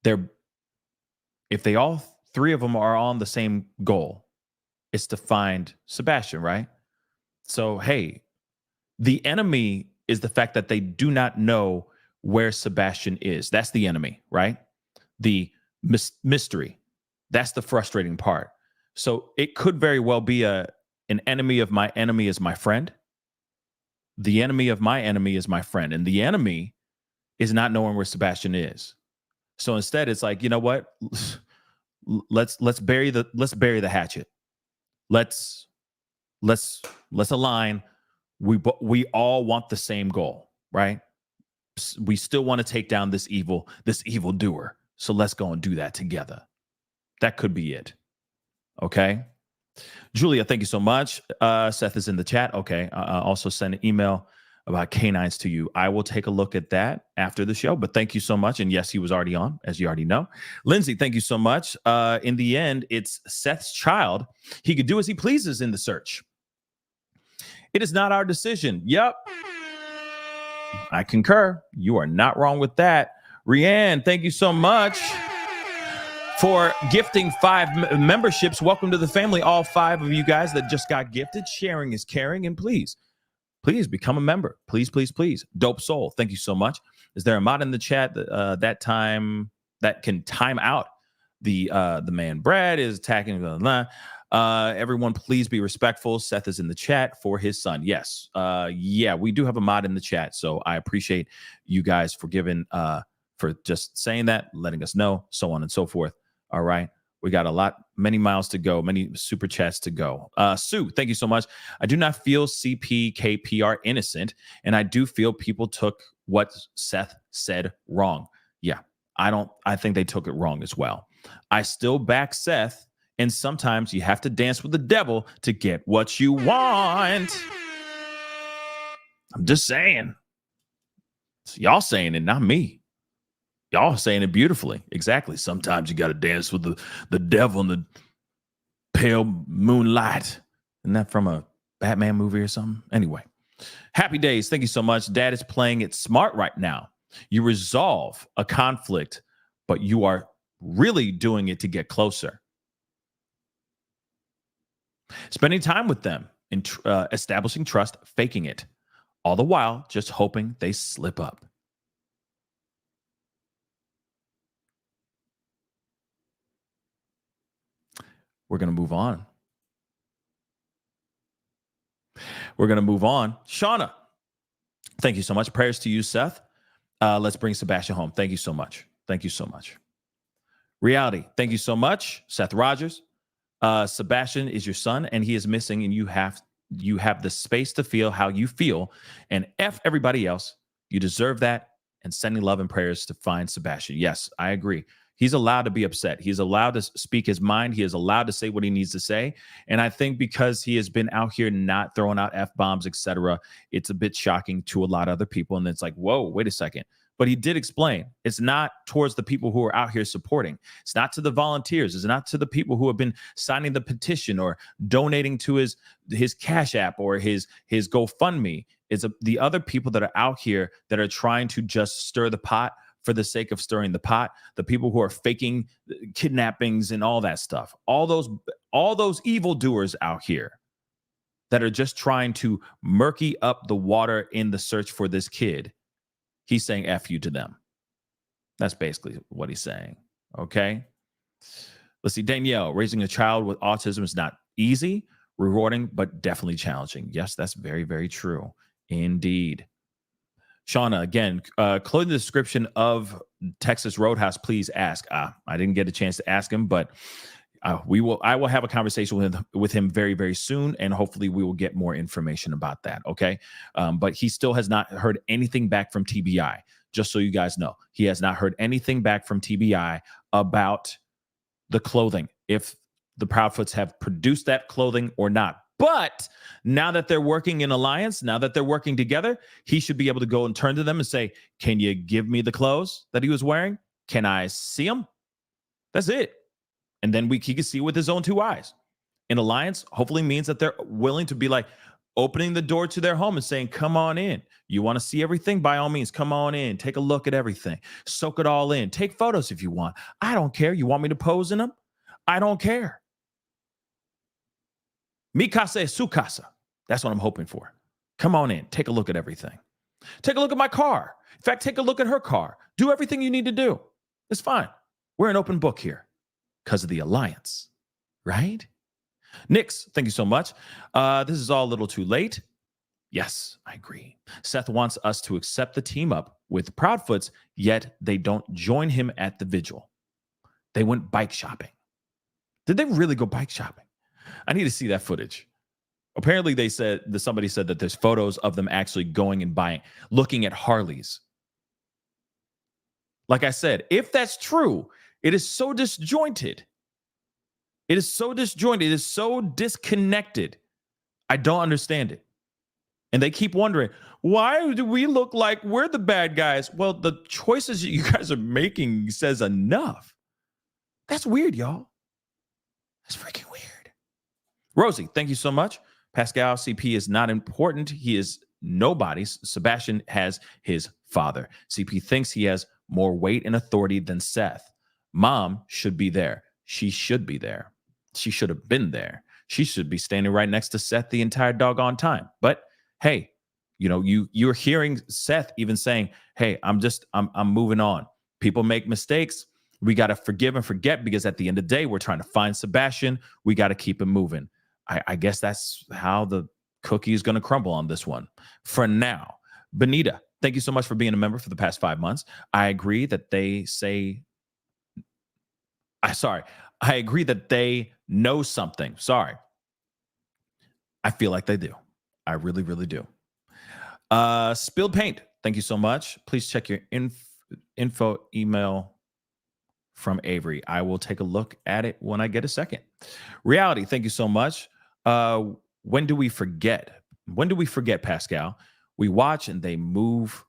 if they all three of them are on the same goal, it's to find Sebastian, right? So, hey, the enemy is the fact that they do not know where Sebastian is. That's the enemy, right? The mystery. That's the frustrating part. So it could very well be an enemy of my enemy is my friend. The enemy of my enemy is my friend. And the enemy is not knowing where Sebastian is. So instead, it's like, you know what? Let's bury the hatchet. Let's align. We all want the same goal, right? We still want to take down this evil doer. So let's go and do that together. That could be it. Okay. Julia, thank you so much. Seth is in the chat. Okay. Also send an email about canines to you. I will take a look at that after the show, but thank you so much. And yes, he was already on, as you already know. Lindsay, thank you so much. In the end, it's Seth's child. He could do as he pleases in the search. It is not our decision. Yep. I concur. You are not wrong with that. Rianne, thank you so much for gifting 5 memberships. Welcome to the family, all 5 of you guys that just got gifted. Sharing is caring, and please become a member. Please. Dope Soul, thank you so much. Is there a mod in the chat that can time out the man? Brad is attacking. Everyone, please be respectful. Seth is in the chat for his son. Yes, yeah, we do have a mod in the chat, so I appreciate you guys for giving for just saying that, letting us know, so on and so forth. All right. We got many miles to go, many super chats to go. Sue, thank you so much. I do not feel CPKP are innocent, and I do feel people took what Seth said wrong. Yeah, I think they took it wrong as well. I still back Seth, and sometimes you have to dance with the devil to get what you want. I'm just saying. It's y'all saying it, not me. Y'all saying it beautifully. Exactly. Sometimes you got to dance with the devil in the pale moonlight. Isn't that from a Batman movie or something? Anyway, happy days. Thank you so much. Dad is playing it smart right now. You resolve a conflict, but you are really doing it to get closer. Spending time with them and establishing trust, faking it, all the while just hoping they slip up. We're going to move on. Shauna, thank you so much. Prayers to you, Seth. Let's bring Sebastian home. Thank you so much. Reality, thank you so much. Seth Rogers, Sebastian is your son, and he is missing, and you have the space to feel how you feel, and F everybody else. You deserve that, and sending love and prayers to find Sebastian. Yes, I agree. He's allowed to be upset. He's allowed to speak his mind. He is allowed to say what he needs to say. And I think because he has been out here not throwing out F-bombs, etc., it's a bit shocking to a lot of other people. And it's like, whoa, wait a second. But he did explain it's not towards the people who are out here supporting. It's not to the volunteers. It's not to the people who have been signing the petition or donating to his Cash App or his GoFundMe. It's the other people that are out here that are trying to just stir the pot for the sake of stirring the pot. The people who are faking kidnappings and all that stuff. All those evildoers out here that are just trying to murky up the water in the search for this kid. He's saying F you to them. That's basically what he's saying. Okay. Let's see. Danielle, raising a child with autism is not easy, rewarding, but definitely challenging. Yes, that's very, very true. Indeed. Shauna, again, clothing the description of Texas Roadhouse, please ask. I didn't get a chance to ask him, but I will have a conversation with him very, very soon, and hopefully we will get more information about that. Okay. But he still has not heard anything back from TBI. Just so you guys know, he has not heard anything back from TBI about the clothing, if the Proudfoots have produced that clothing or not. But now that they're working in alliance, now that they're working together, he should be able to go and turn to them and say, can you give me the clothes that he was wearing? Can I see them? That's it. And then he can see with his own two eyes. An alliance hopefully means that they're willing to be like opening the door to their home and saying, come on in. You want to see everything? By all means, come on in. Take a look at everything. Soak it all in. Take photos if you want. I don't care. You want me to pose in them? I don't care. Mi casa es su casa. That's what I'm hoping for. Come on in. Take a look at everything. Take a look at my car. In fact, take a look at her car. Do everything you need to do. It's fine. We're an open book here because of the alliance, right? Nix, thank you so much. This is all a little too late. Yes, I agree. Seth wants us to accept the team up with Proudfoots, yet they don't join him at the vigil. They went bike shopping. Did they really go bike shopping? I need to see that footage. Apparently somebody said that there's photos of them actually going and buying, looking at Harleys. Like I said, if that's true, it is so disjointed. It is so disjointed. It is so disconnected. I don't understand it. And they keep wondering, why do we look like we're the bad guys? Well, the choices you guys are making says enough. That's weird, y'all. That's freaking weird. Rosie, thank you so much. Pascal, CP is not important. He is nobody's. Sebastian has his father. CP thinks he has more weight and authority than Seth. Mom should be there. She should be there. She should have been there. She should be standing right next to Seth the entire doggone time. But hey, you're hearing Seth even saying, hey, I'm moving on. People make mistakes. We got to forgive and forget, because at the end of the day, we're trying to find Sebastian. We got to keep him moving. I guess that's how the cookie is going to crumble on this one for now. Benita, thank you so much for being a member for the past 5 months. I agree that they know something. Sorry. I feel like they do. I really, really do. Spilled Paint, thank you so much. Please check your info email from Avery. I will take a look at it when I get a second. Reality, thank you so much. When do we forget? When do we forget, Pascal? We watch and they move,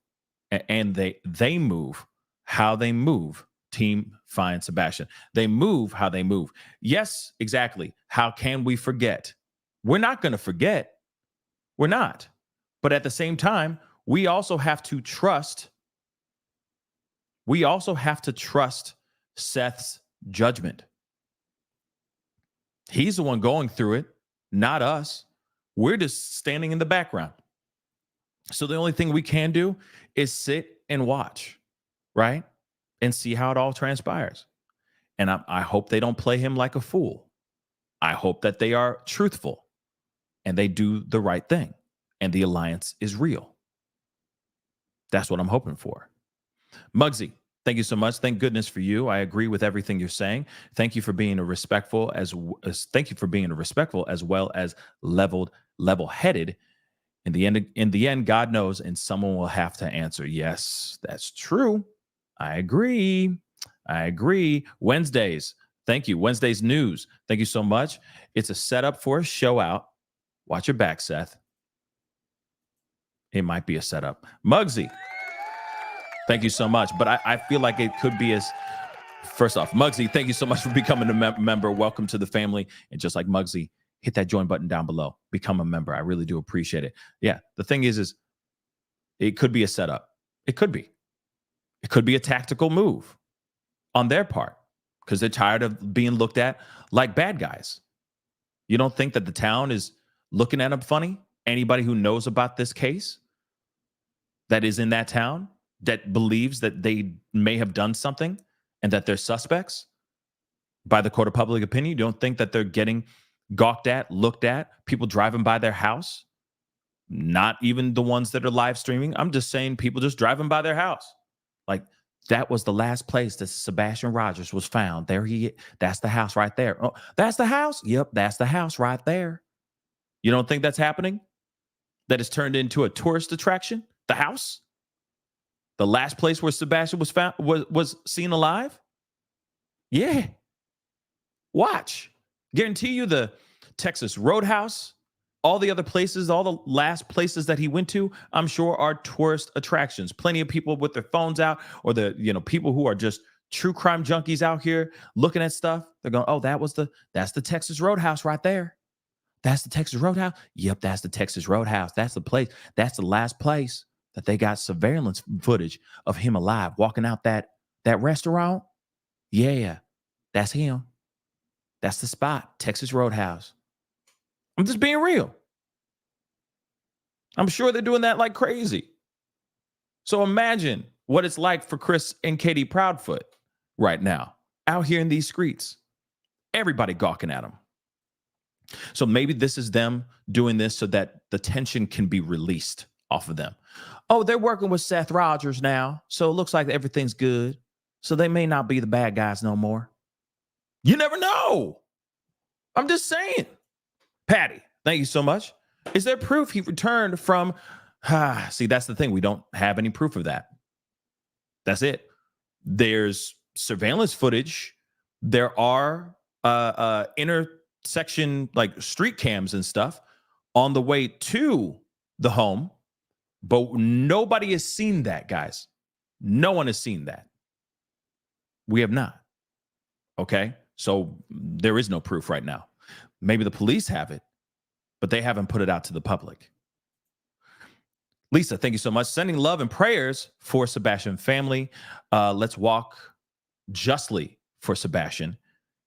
and they move how they move. Team find Sebastian. They move how they move. Yes, exactly. How can we forget? We're not going to forget. We're not. But at the same time, we also have to trust. We also have to trust Seth's judgment. He's the one going through it, not us. We're just standing in the background. So the only thing we can do is sit and watch, right? And see how it all transpires. And I hope they don't play him like a fool. I hope that they are truthful and they do the right thing, and the alliance is real. That's what I'm hoping for. Muggsy, Thank you so much. Thank goodness for you. I agree with everything you're saying. Thank you for being respectful as well as level-headed. In the end, God knows, and someone will have to answer. Yes, that's true. I agree. Wednesdays. Thank you. Wednesday's news. Thank you so much. It's a setup for a show out. Watch your back, Seth. It might be a setup. Muggsy. Thank you so much. But I feel like it could be first off, Muggsy, thank you so much for becoming a member. Welcome to the family. And just like Muggsy, hit that join button down below. Become a member. I really do appreciate it. Yeah, the thing is it could be a setup. It could be. It could be a tactical move on their part because they're tired of being looked at like bad guys. You don't think that the town is looking at them funny? Anybody who knows about this case that is in that town that believes that they may have done something and that they're suspects by the court of public opinion, you don't think that they're getting gawked at, looked at, people driving by their house? Not even the ones that are live streaming. I'm just saying people just driving by their house. Like, that was the last place that Sebastian Rogers was found. That's the house right there. Oh, that's the house? Yep, that's the house right there. You don't think that's happening? That it's turned into a tourist attraction? The house? The last place where Sebastian was found was seen alive? Yeah. Watch. Guarantee you the Texas Roadhouse, all the other places, all the last places that he went to, I'm sure are tourist attractions. Plenty of people with their phones out, or people who are just true crime junkies out here looking at stuff. They're going, oh, that's the Texas Roadhouse right there. That's the Texas Roadhouse. Yep, that's the Texas Roadhouse. That's the place. That's the last place that they got surveillance footage of him alive, walking out that restaurant. Yeah, that's him. That's the spot, Texas Roadhouse. I'm just being real. I'm sure they're doing that like crazy. So imagine what it's like for Chris and Katie Proudfoot right now, out here in these streets. Everybody gawking at them. So maybe this is them doing this so that the tension can be released off of them. Oh, they're working with Seth Rogers now, so it looks like everything's good. So they may not be the bad guys no more. You never know. I'm just saying. Patty, thank you so much. Is there proof he returned from... see, that's the thing. We don't have any proof of that. That's it. There's surveillance footage. There are intersection, like street cams and stuff on the way to the home, but nobody has seen that, guys. No one has seen that. We have not. Okay? So there is no proof right now. Maybe the police have it, but they haven't put it out to the public. Lisa, thank you so much. Sending love and prayers for Sebastian family. Let's walk justly for Sebastian.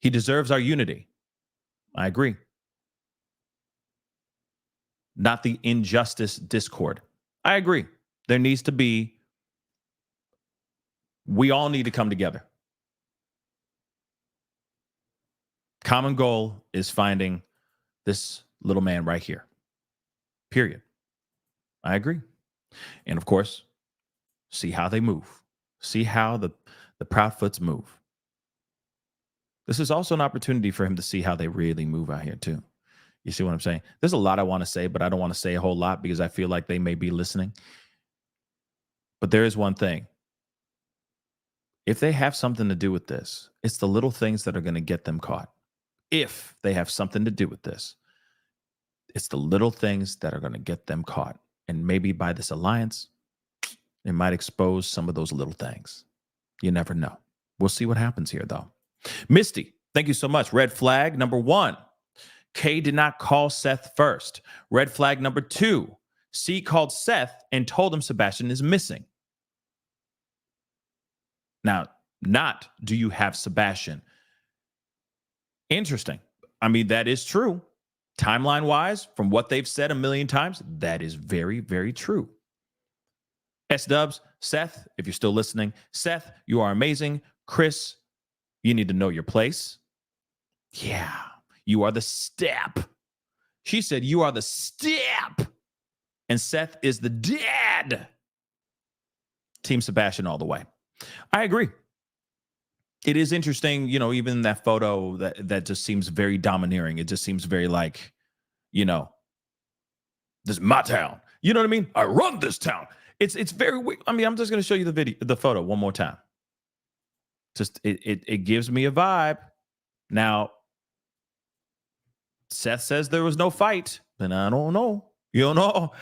He deserves our unity. I agree. Not the injustice discord. I agree. There needs to be, we all need to come together. Common goal is finding this little man right here. Period. I agree. And of course, see how they move. See how the Proudfoots move. This is also an opportunity for him to see how they really move out here too. You see what I'm saying? There's a lot I want to say, but I don't want to say a whole lot because I feel like they may be listening. But there is one thing. If they have something to do with this, it's the little things that are going to get them caught. If they have something to do with this, it's the little things that are going to get them caught. And maybe by this alliance, it might expose some of those little things. You never know. We'll see what happens here, though. Misty, thank you so much. Red flag number 1. K did not call Seth first. Red flag number 2. C called Seth and told him Sebastian is missing. Now, not do you have Sebastian. Interesting. I mean, that is true. Timeline-wise, from what they've said a million times, that is very, very true. S-Dubs, Seth, if you're still listening, Seth, you are amazing. Chris, you need to know your place. Yeah, you are the step. She said you are the step. And Seth is the dad. Team Sebastian all the way. I agree. It is interesting, you know, even that photo that just seems very domineering. It just seems very like, you know, this is my town. You know what I mean? I run this town. It's very weird. I mean, I'm just going to show you the photo one more time. Just it gives me a vibe. Now, Seth says there was no fight, and I don't know. You know,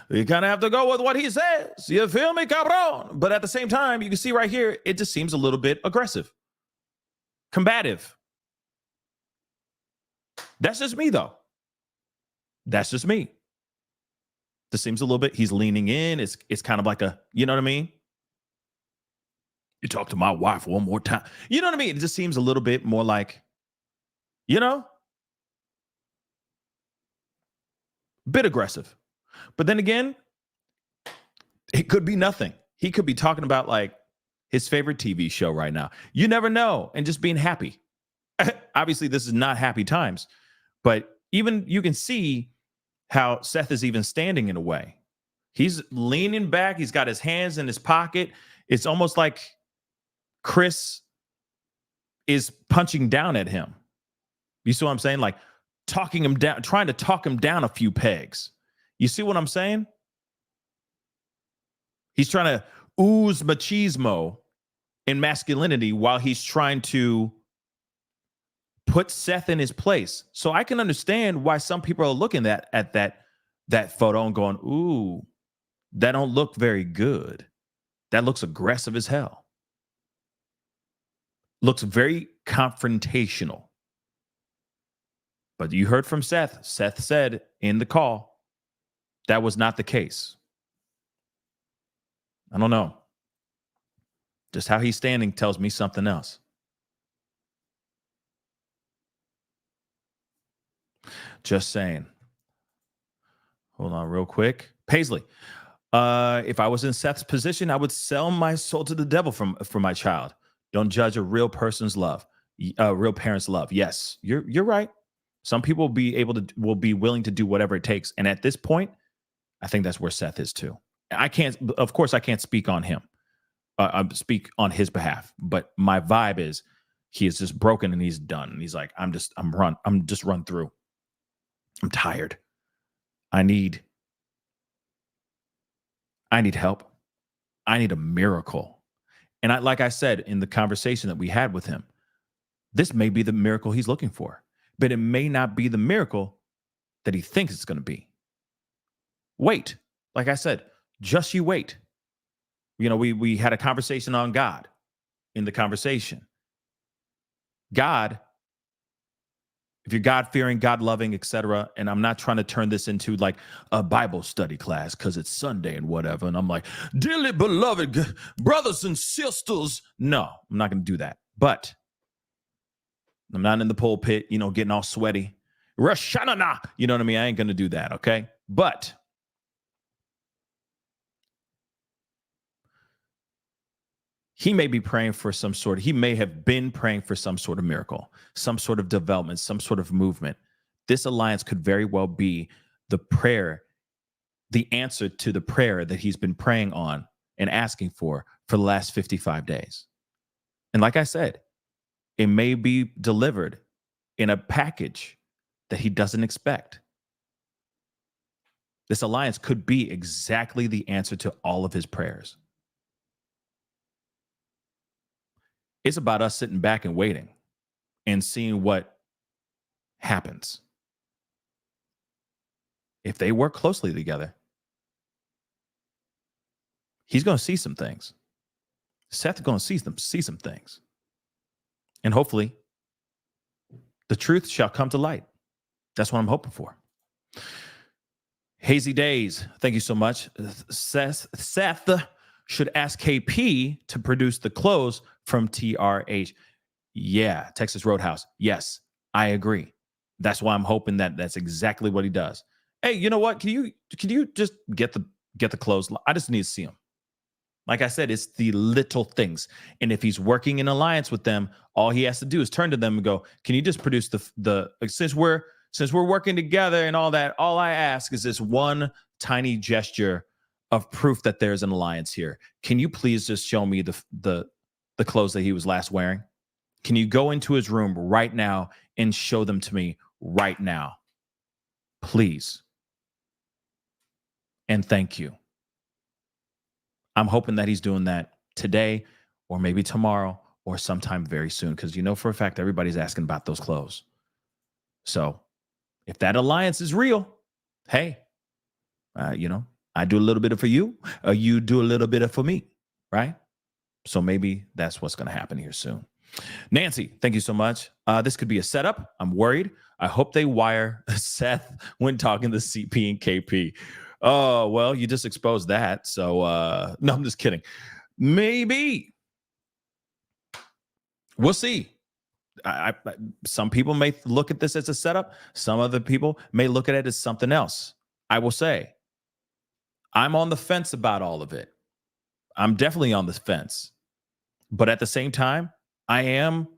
you kind of have to go with what he says. You feel me, cabron? But at the same time, you can see right here, it just seems a little bit aggressive, combative. That's just me, though. That's just me. This seems a little bit, he's leaning in. It's kind of like a, you know what I mean? You talk to my wife one more time. You know what I mean? It just seems a little bit more like, you know, bit aggressive. But then again, it could be nothing. He could be talking about like his favorite TV show right now. You never know. And just being happy. Obviously, this is not happy times, but even you can see how Seth is even standing in a way. He's leaning back. He's got his hands in his pocket. It's almost like Chris is punching down at him. You see what I'm saying? Like talking him down, trying to talk him down a few pegs. You see what I'm saying? He's trying to ooze machismo and masculinity while he's trying to put Seth in his place. So I can understand why some people are looking at that photo and going, ooh, that don't look very good. That looks aggressive as hell. Looks very confrontational. But you heard from Seth. Seth said in the call, that was not the case. I don't know. Just how he's standing tells me something else. Just saying. Hold on real quick. Paisley, if I was in Seth's position, I would sell my soul to the devil for my child. Don't judge a real person's love, real parent's love. Yes, you're right. Some people will be willing to do whatever it takes. And at this point, I think that's where Seth is too. Of course, I can't speak on him. Speak on his behalf. But my vibe is he is just broken and he's done. And he's like, I'm just run through. I'm tired. I need help. I need a miracle. And like I said in the conversation that we had with him, this may be the miracle he's looking for, but it may not be the miracle that he thinks it's going to be. Wait. Like I said, just you wait. You know, we had a conversation on God in the conversation. God, if you're God-fearing, God-loving, etc., and I'm not trying to turn this into like a Bible study class because it's Sunday and whatever, and I'm like, dearly beloved brothers and sisters. No, I'm not going to do that. But I'm not in the pulpit, you know, getting all sweaty. Rosh Hashanah, you know what I mean? I ain't going to do that, okay? But he may be praying for he may have been praying for some sort of miracle, some sort of development, some sort of movement. This alliance could very well be the prayer, the answer to the prayer that he's been praying on and asking for the last 55 days. And like I said, it may be delivered in a package that he doesn't expect. This alliance could be exactly the answer to all of his prayers. It's about us sitting back and waiting and seeing what happens. If they work closely together, he's going to see some things. Seth's going to see some things. And hopefully, the truth shall come to light. That's what I'm hoping for. Hazy Days, thank you so much. Seth should ask KP to produce the clothes from TRH. Yeah, Texas Roadhouse. Yes, I agree. That's why I'm hoping that that's exactly what he does. Hey, you know what? Can you just get the clothes? I just need to see them. Like I said, it's the little things. And if he's working in alliance with them, all he has to do is turn to them and go, can you just produce the since we're working together and all that, all I ask is this one tiny gesture of proof that there's an alliance here. Can you please just show me the clothes that he was last wearing? Can you go into his room right now and show them to me right now? Please. And thank you. I'm hoping that he's doing that today or maybe tomorrow or sometime very soon, because you know for a fact everybody's asking about those clothes. So if that alliance is real, hey, I do a little bit of for you, you do a little bit of for me, right? So maybe that's what's going to happen here soon. Nancy, thank you so much. This could be a setup. I'm worried. I hope they wire Seth when talking to CP and KP. Oh, well, you just exposed that. So, no, I'm just kidding. Maybe. We'll see. Some people may look at this as a setup. Some other people may look at it as something else. I will say, I'm on the fence about all of it. I'm definitely on the fence. But at the same time, I am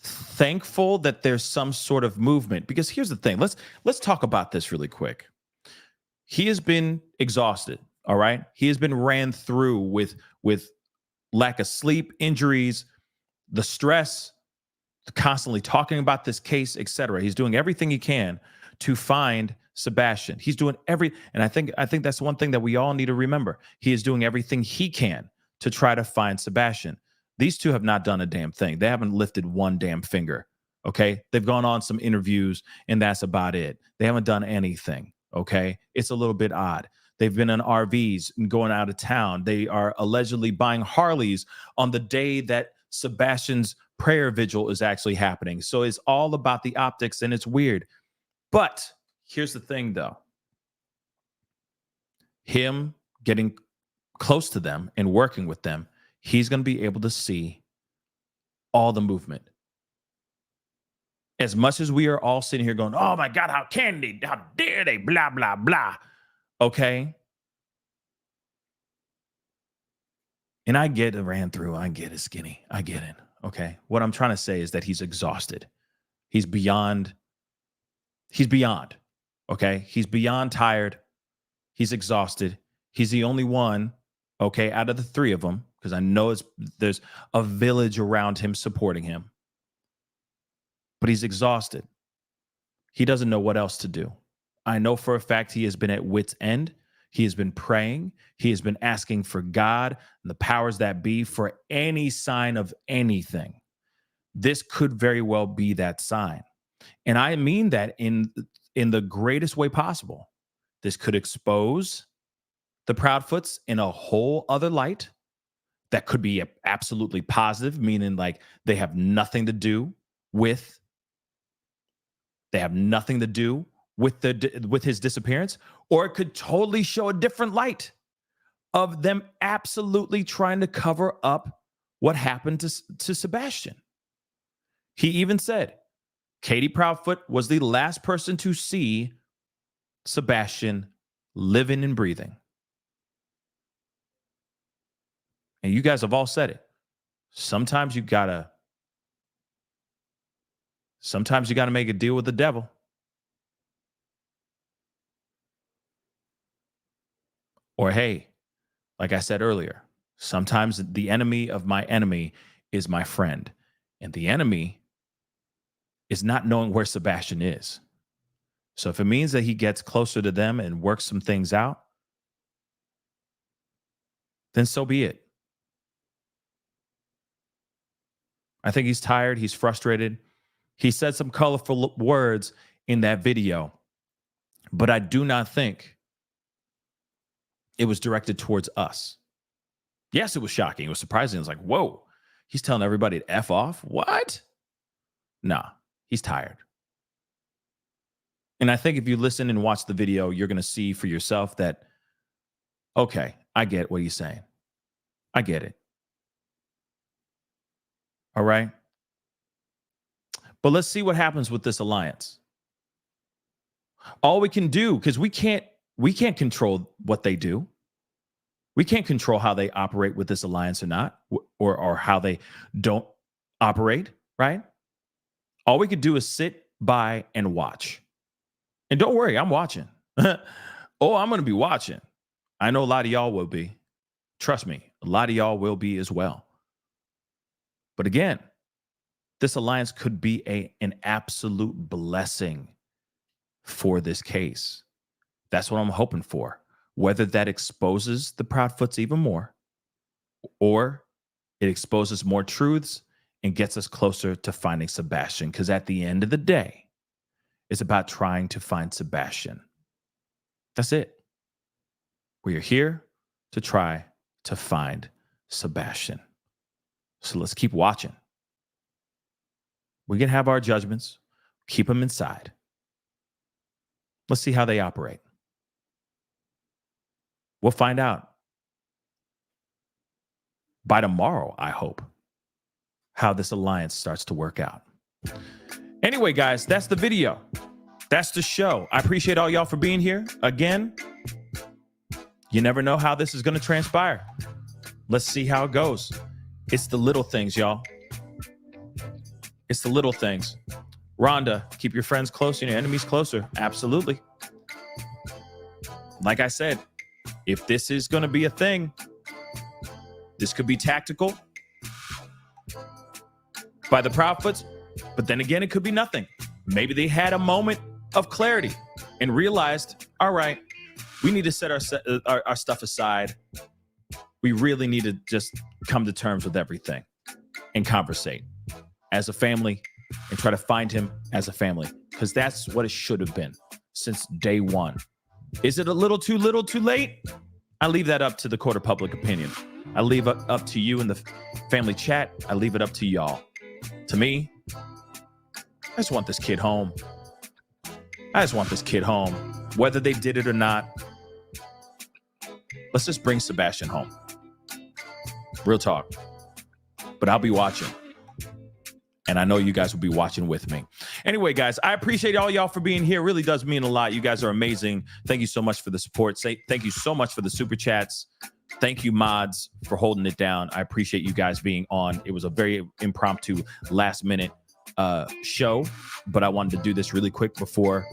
thankful that there's some sort of movement, because here's the thing. Let's talk about this really quick. He has been exhausted, all right? He has been ran through with lack of sleep, injuries, the stress, constantly talking about this case, etc. He's doing everything he can to find Sebastian. He's doing and I think that's one thing that we all need to remember. He is doing everything he can to try to find Sebastian. These two have not done a damn thing. They haven't lifted one damn finger, okay? They've gone on some interviews, and that's about it. They haven't done anything, okay? It's a little bit odd. They've been in RVs and going out of town. They are allegedly buying Harleys on the day that Sebastian's prayer vigil is actually happening. So it's all about the optics, and it's weird. But here's the thing, though. Him getting close to them and working with them, he's going to be able to see all the movement. As much as we are all sitting here going, oh my God, how can they? How dare they? Blah, blah, blah. Okay. And I get it, ran through. I get it, skinny. I get it. Okay. What I'm trying to say is that he's exhausted. He's beyond. Okay. He's beyond tired. He's exhausted. He's the only one, okay, out of the three of them, because I know there's a village around him supporting him. But he's exhausted. He doesn't know what else to do. I know for a fact he has been at wit's end. He has been praying. He has been asking for God and the powers that be for any sign of anything. This could very well be that sign. And I mean that in the greatest way possible. This could expose the Proudfoots in a whole other light that could be absolutely positive, meaning like they have nothing to do with his disappearance, or it could totally show a different light of them absolutely trying to cover up what happened to Sebastian. He even said Katie Proudfoot was the last person to see Sebastian living and breathing. And you guys have all said it. Sometimes you gotta make a deal with the devil. Or hey, like I said earlier, sometimes the enemy of my enemy is my friend. And the enemy is not knowing where Sebastian is. So if it means that he gets closer to them and works some things out, then so be it. I think he's tired. He's frustrated. He said some colorful words in that video, but I do not think it was directed towards us. Yes, it was shocking. It was surprising. It was like, whoa, he's telling everybody to F off? What? Nah, he's tired. And I think if you listen and watch the video, you're going to see for yourself that, okay, I get what he's saying. I get it. All right. But let's see what happens with this alliance. All we can do, because we can't control what they do. We can't control how they operate with this alliance or not, or how they don't operate, right? All we could do is sit by and watch. And don't worry, I'm watching. Oh, I'm going to be watching. I know a lot of y'all will be. Trust me, a lot of y'all will be as well. But again, this alliance could be an absolute blessing for this case. That's what I'm hoping for. Whether that exposes the Proudfoots even more, or it exposes more truths and gets us closer to finding Sebastian. Because at the end of the day, it's about trying to find Sebastian. That's it. We are here to try to find Sebastian. So let's keep watching. We can have our judgments, keep them inside. Let's see how they operate. We'll find out by tomorrow, I hope, how this alliance starts to work out. Anyway, guys, that's the video. That's the show. I appreciate all y'all for being here. Again, you never know how this is going to transpire. Let's see how it goes. It's the little things, y'all. It's the little things. Rhonda, keep your friends close and your enemies closer. Absolutely. Like I said, if this is going to be a thing, this could be tactical by the Proudfoots, but then again, it could be nothing. Maybe they had a moment of clarity and realized, all right, we need to set our stuff aside. We really need to just come to terms with everything and conversate as a family and try to find him as a family, because that's what it should have been since day one. Is it a little too late? I leave that up to the court of public opinion. I leave it up to you in the family chat. I leave it up to y'all. To me, I just want this kid home. I just want this kid home. Whether they did it or not, let's just bring Sebastian home. Real talk. But I'll be watching. And I know you guys will be watching with me. Anyway, guys, I appreciate all y'all for being here. It really does mean a lot. You guys are amazing. Thank you so much for the support. Thank you so much for the super chats. Thank you, mods, for holding it down. I appreciate you guys being on. It was a very impromptu, last-minute show, but I wanted to do this really quick before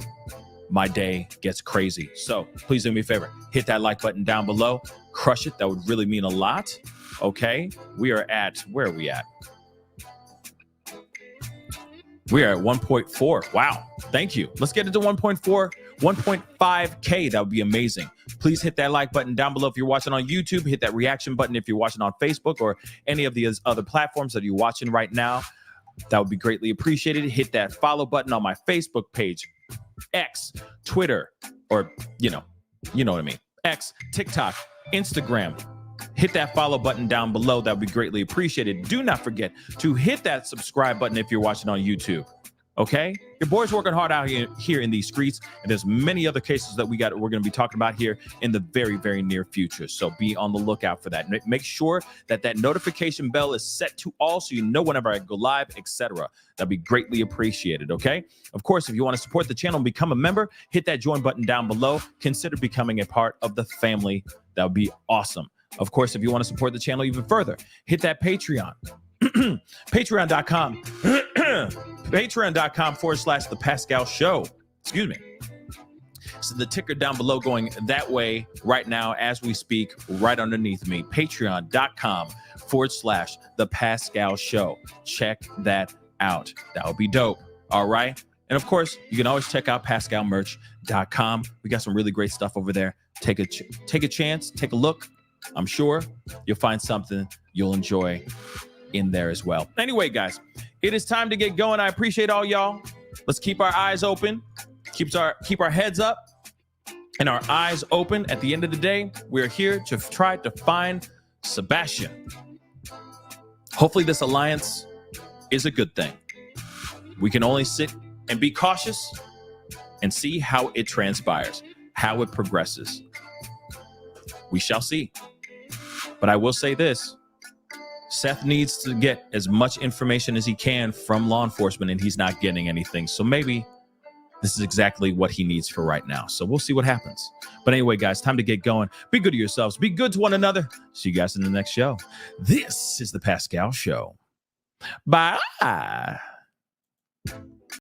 my day gets crazy. So please do me a favor. Hit that like button down below. Crush it. That would really mean a lot. Okay? We are at, where are we at? We are at 1.4. Wow. Thank you. Let's get into 1.4, 1.5K. That would be amazing. Please hit that like button down below if you're watching on YouTube. Hit that reaction button if you're watching on Facebook or any of the other platforms that you're watching right now. That would be greatly appreciated. Hit that follow button on my Facebook page, X, Twitter, or you know what I mean. X, TikTok, Instagram. Hit that follow button down below. That would be greatly appreciated. Do not forget to hit that subscribe button if you're watching on YouTube. Okay? Your boy's working hard out here in these streets, and there's many other cases that we're going to be talking about here in the very, very near future. So be on the lookout for that. Make sure that notification bell is set to all so you know whenever I go live, etc. That'd be greatly appreciated, okay? Of course, if you want to support the channel and become a member, hit that join button down below. Consider becoming a part of the family. That would be awesome. Of course, if you want to support the channel even further, hit that Patreon. Patreon.com. Patreon.com/The Pascal Show. Excuse me. So the ticker down below going that way right now as we speak, right underneath me. Patreon.com/The Pascal Show. Check that out. That would be dope. All right. And of course, you can always check out PascalMerch.com. We got some really great stuff over there. Take a chance, take a look. I'm sure you'll find something you'll enjoy in there as well. Anyway, guys, it is time to get going. I appreciate all y'all. Let's keep our eyes open, keep our heads up and our eyes open. At the end of the day, we're here to try to find Sebastian. Hopefully this alliance is a good thing. We can only sit and be cautious and see how it transpires, how it progresses. We shall see. But I will say this. Seth needs to get as much information as he can from law enforcement, and he's not getting anything. So maybe this is exactly what he needs for right now. So we'll see what happens. But anyway, guys, time to get going. Be good to yourselves. Be good to one another. See you guys in the next show. This is The Pascal Show. Bye.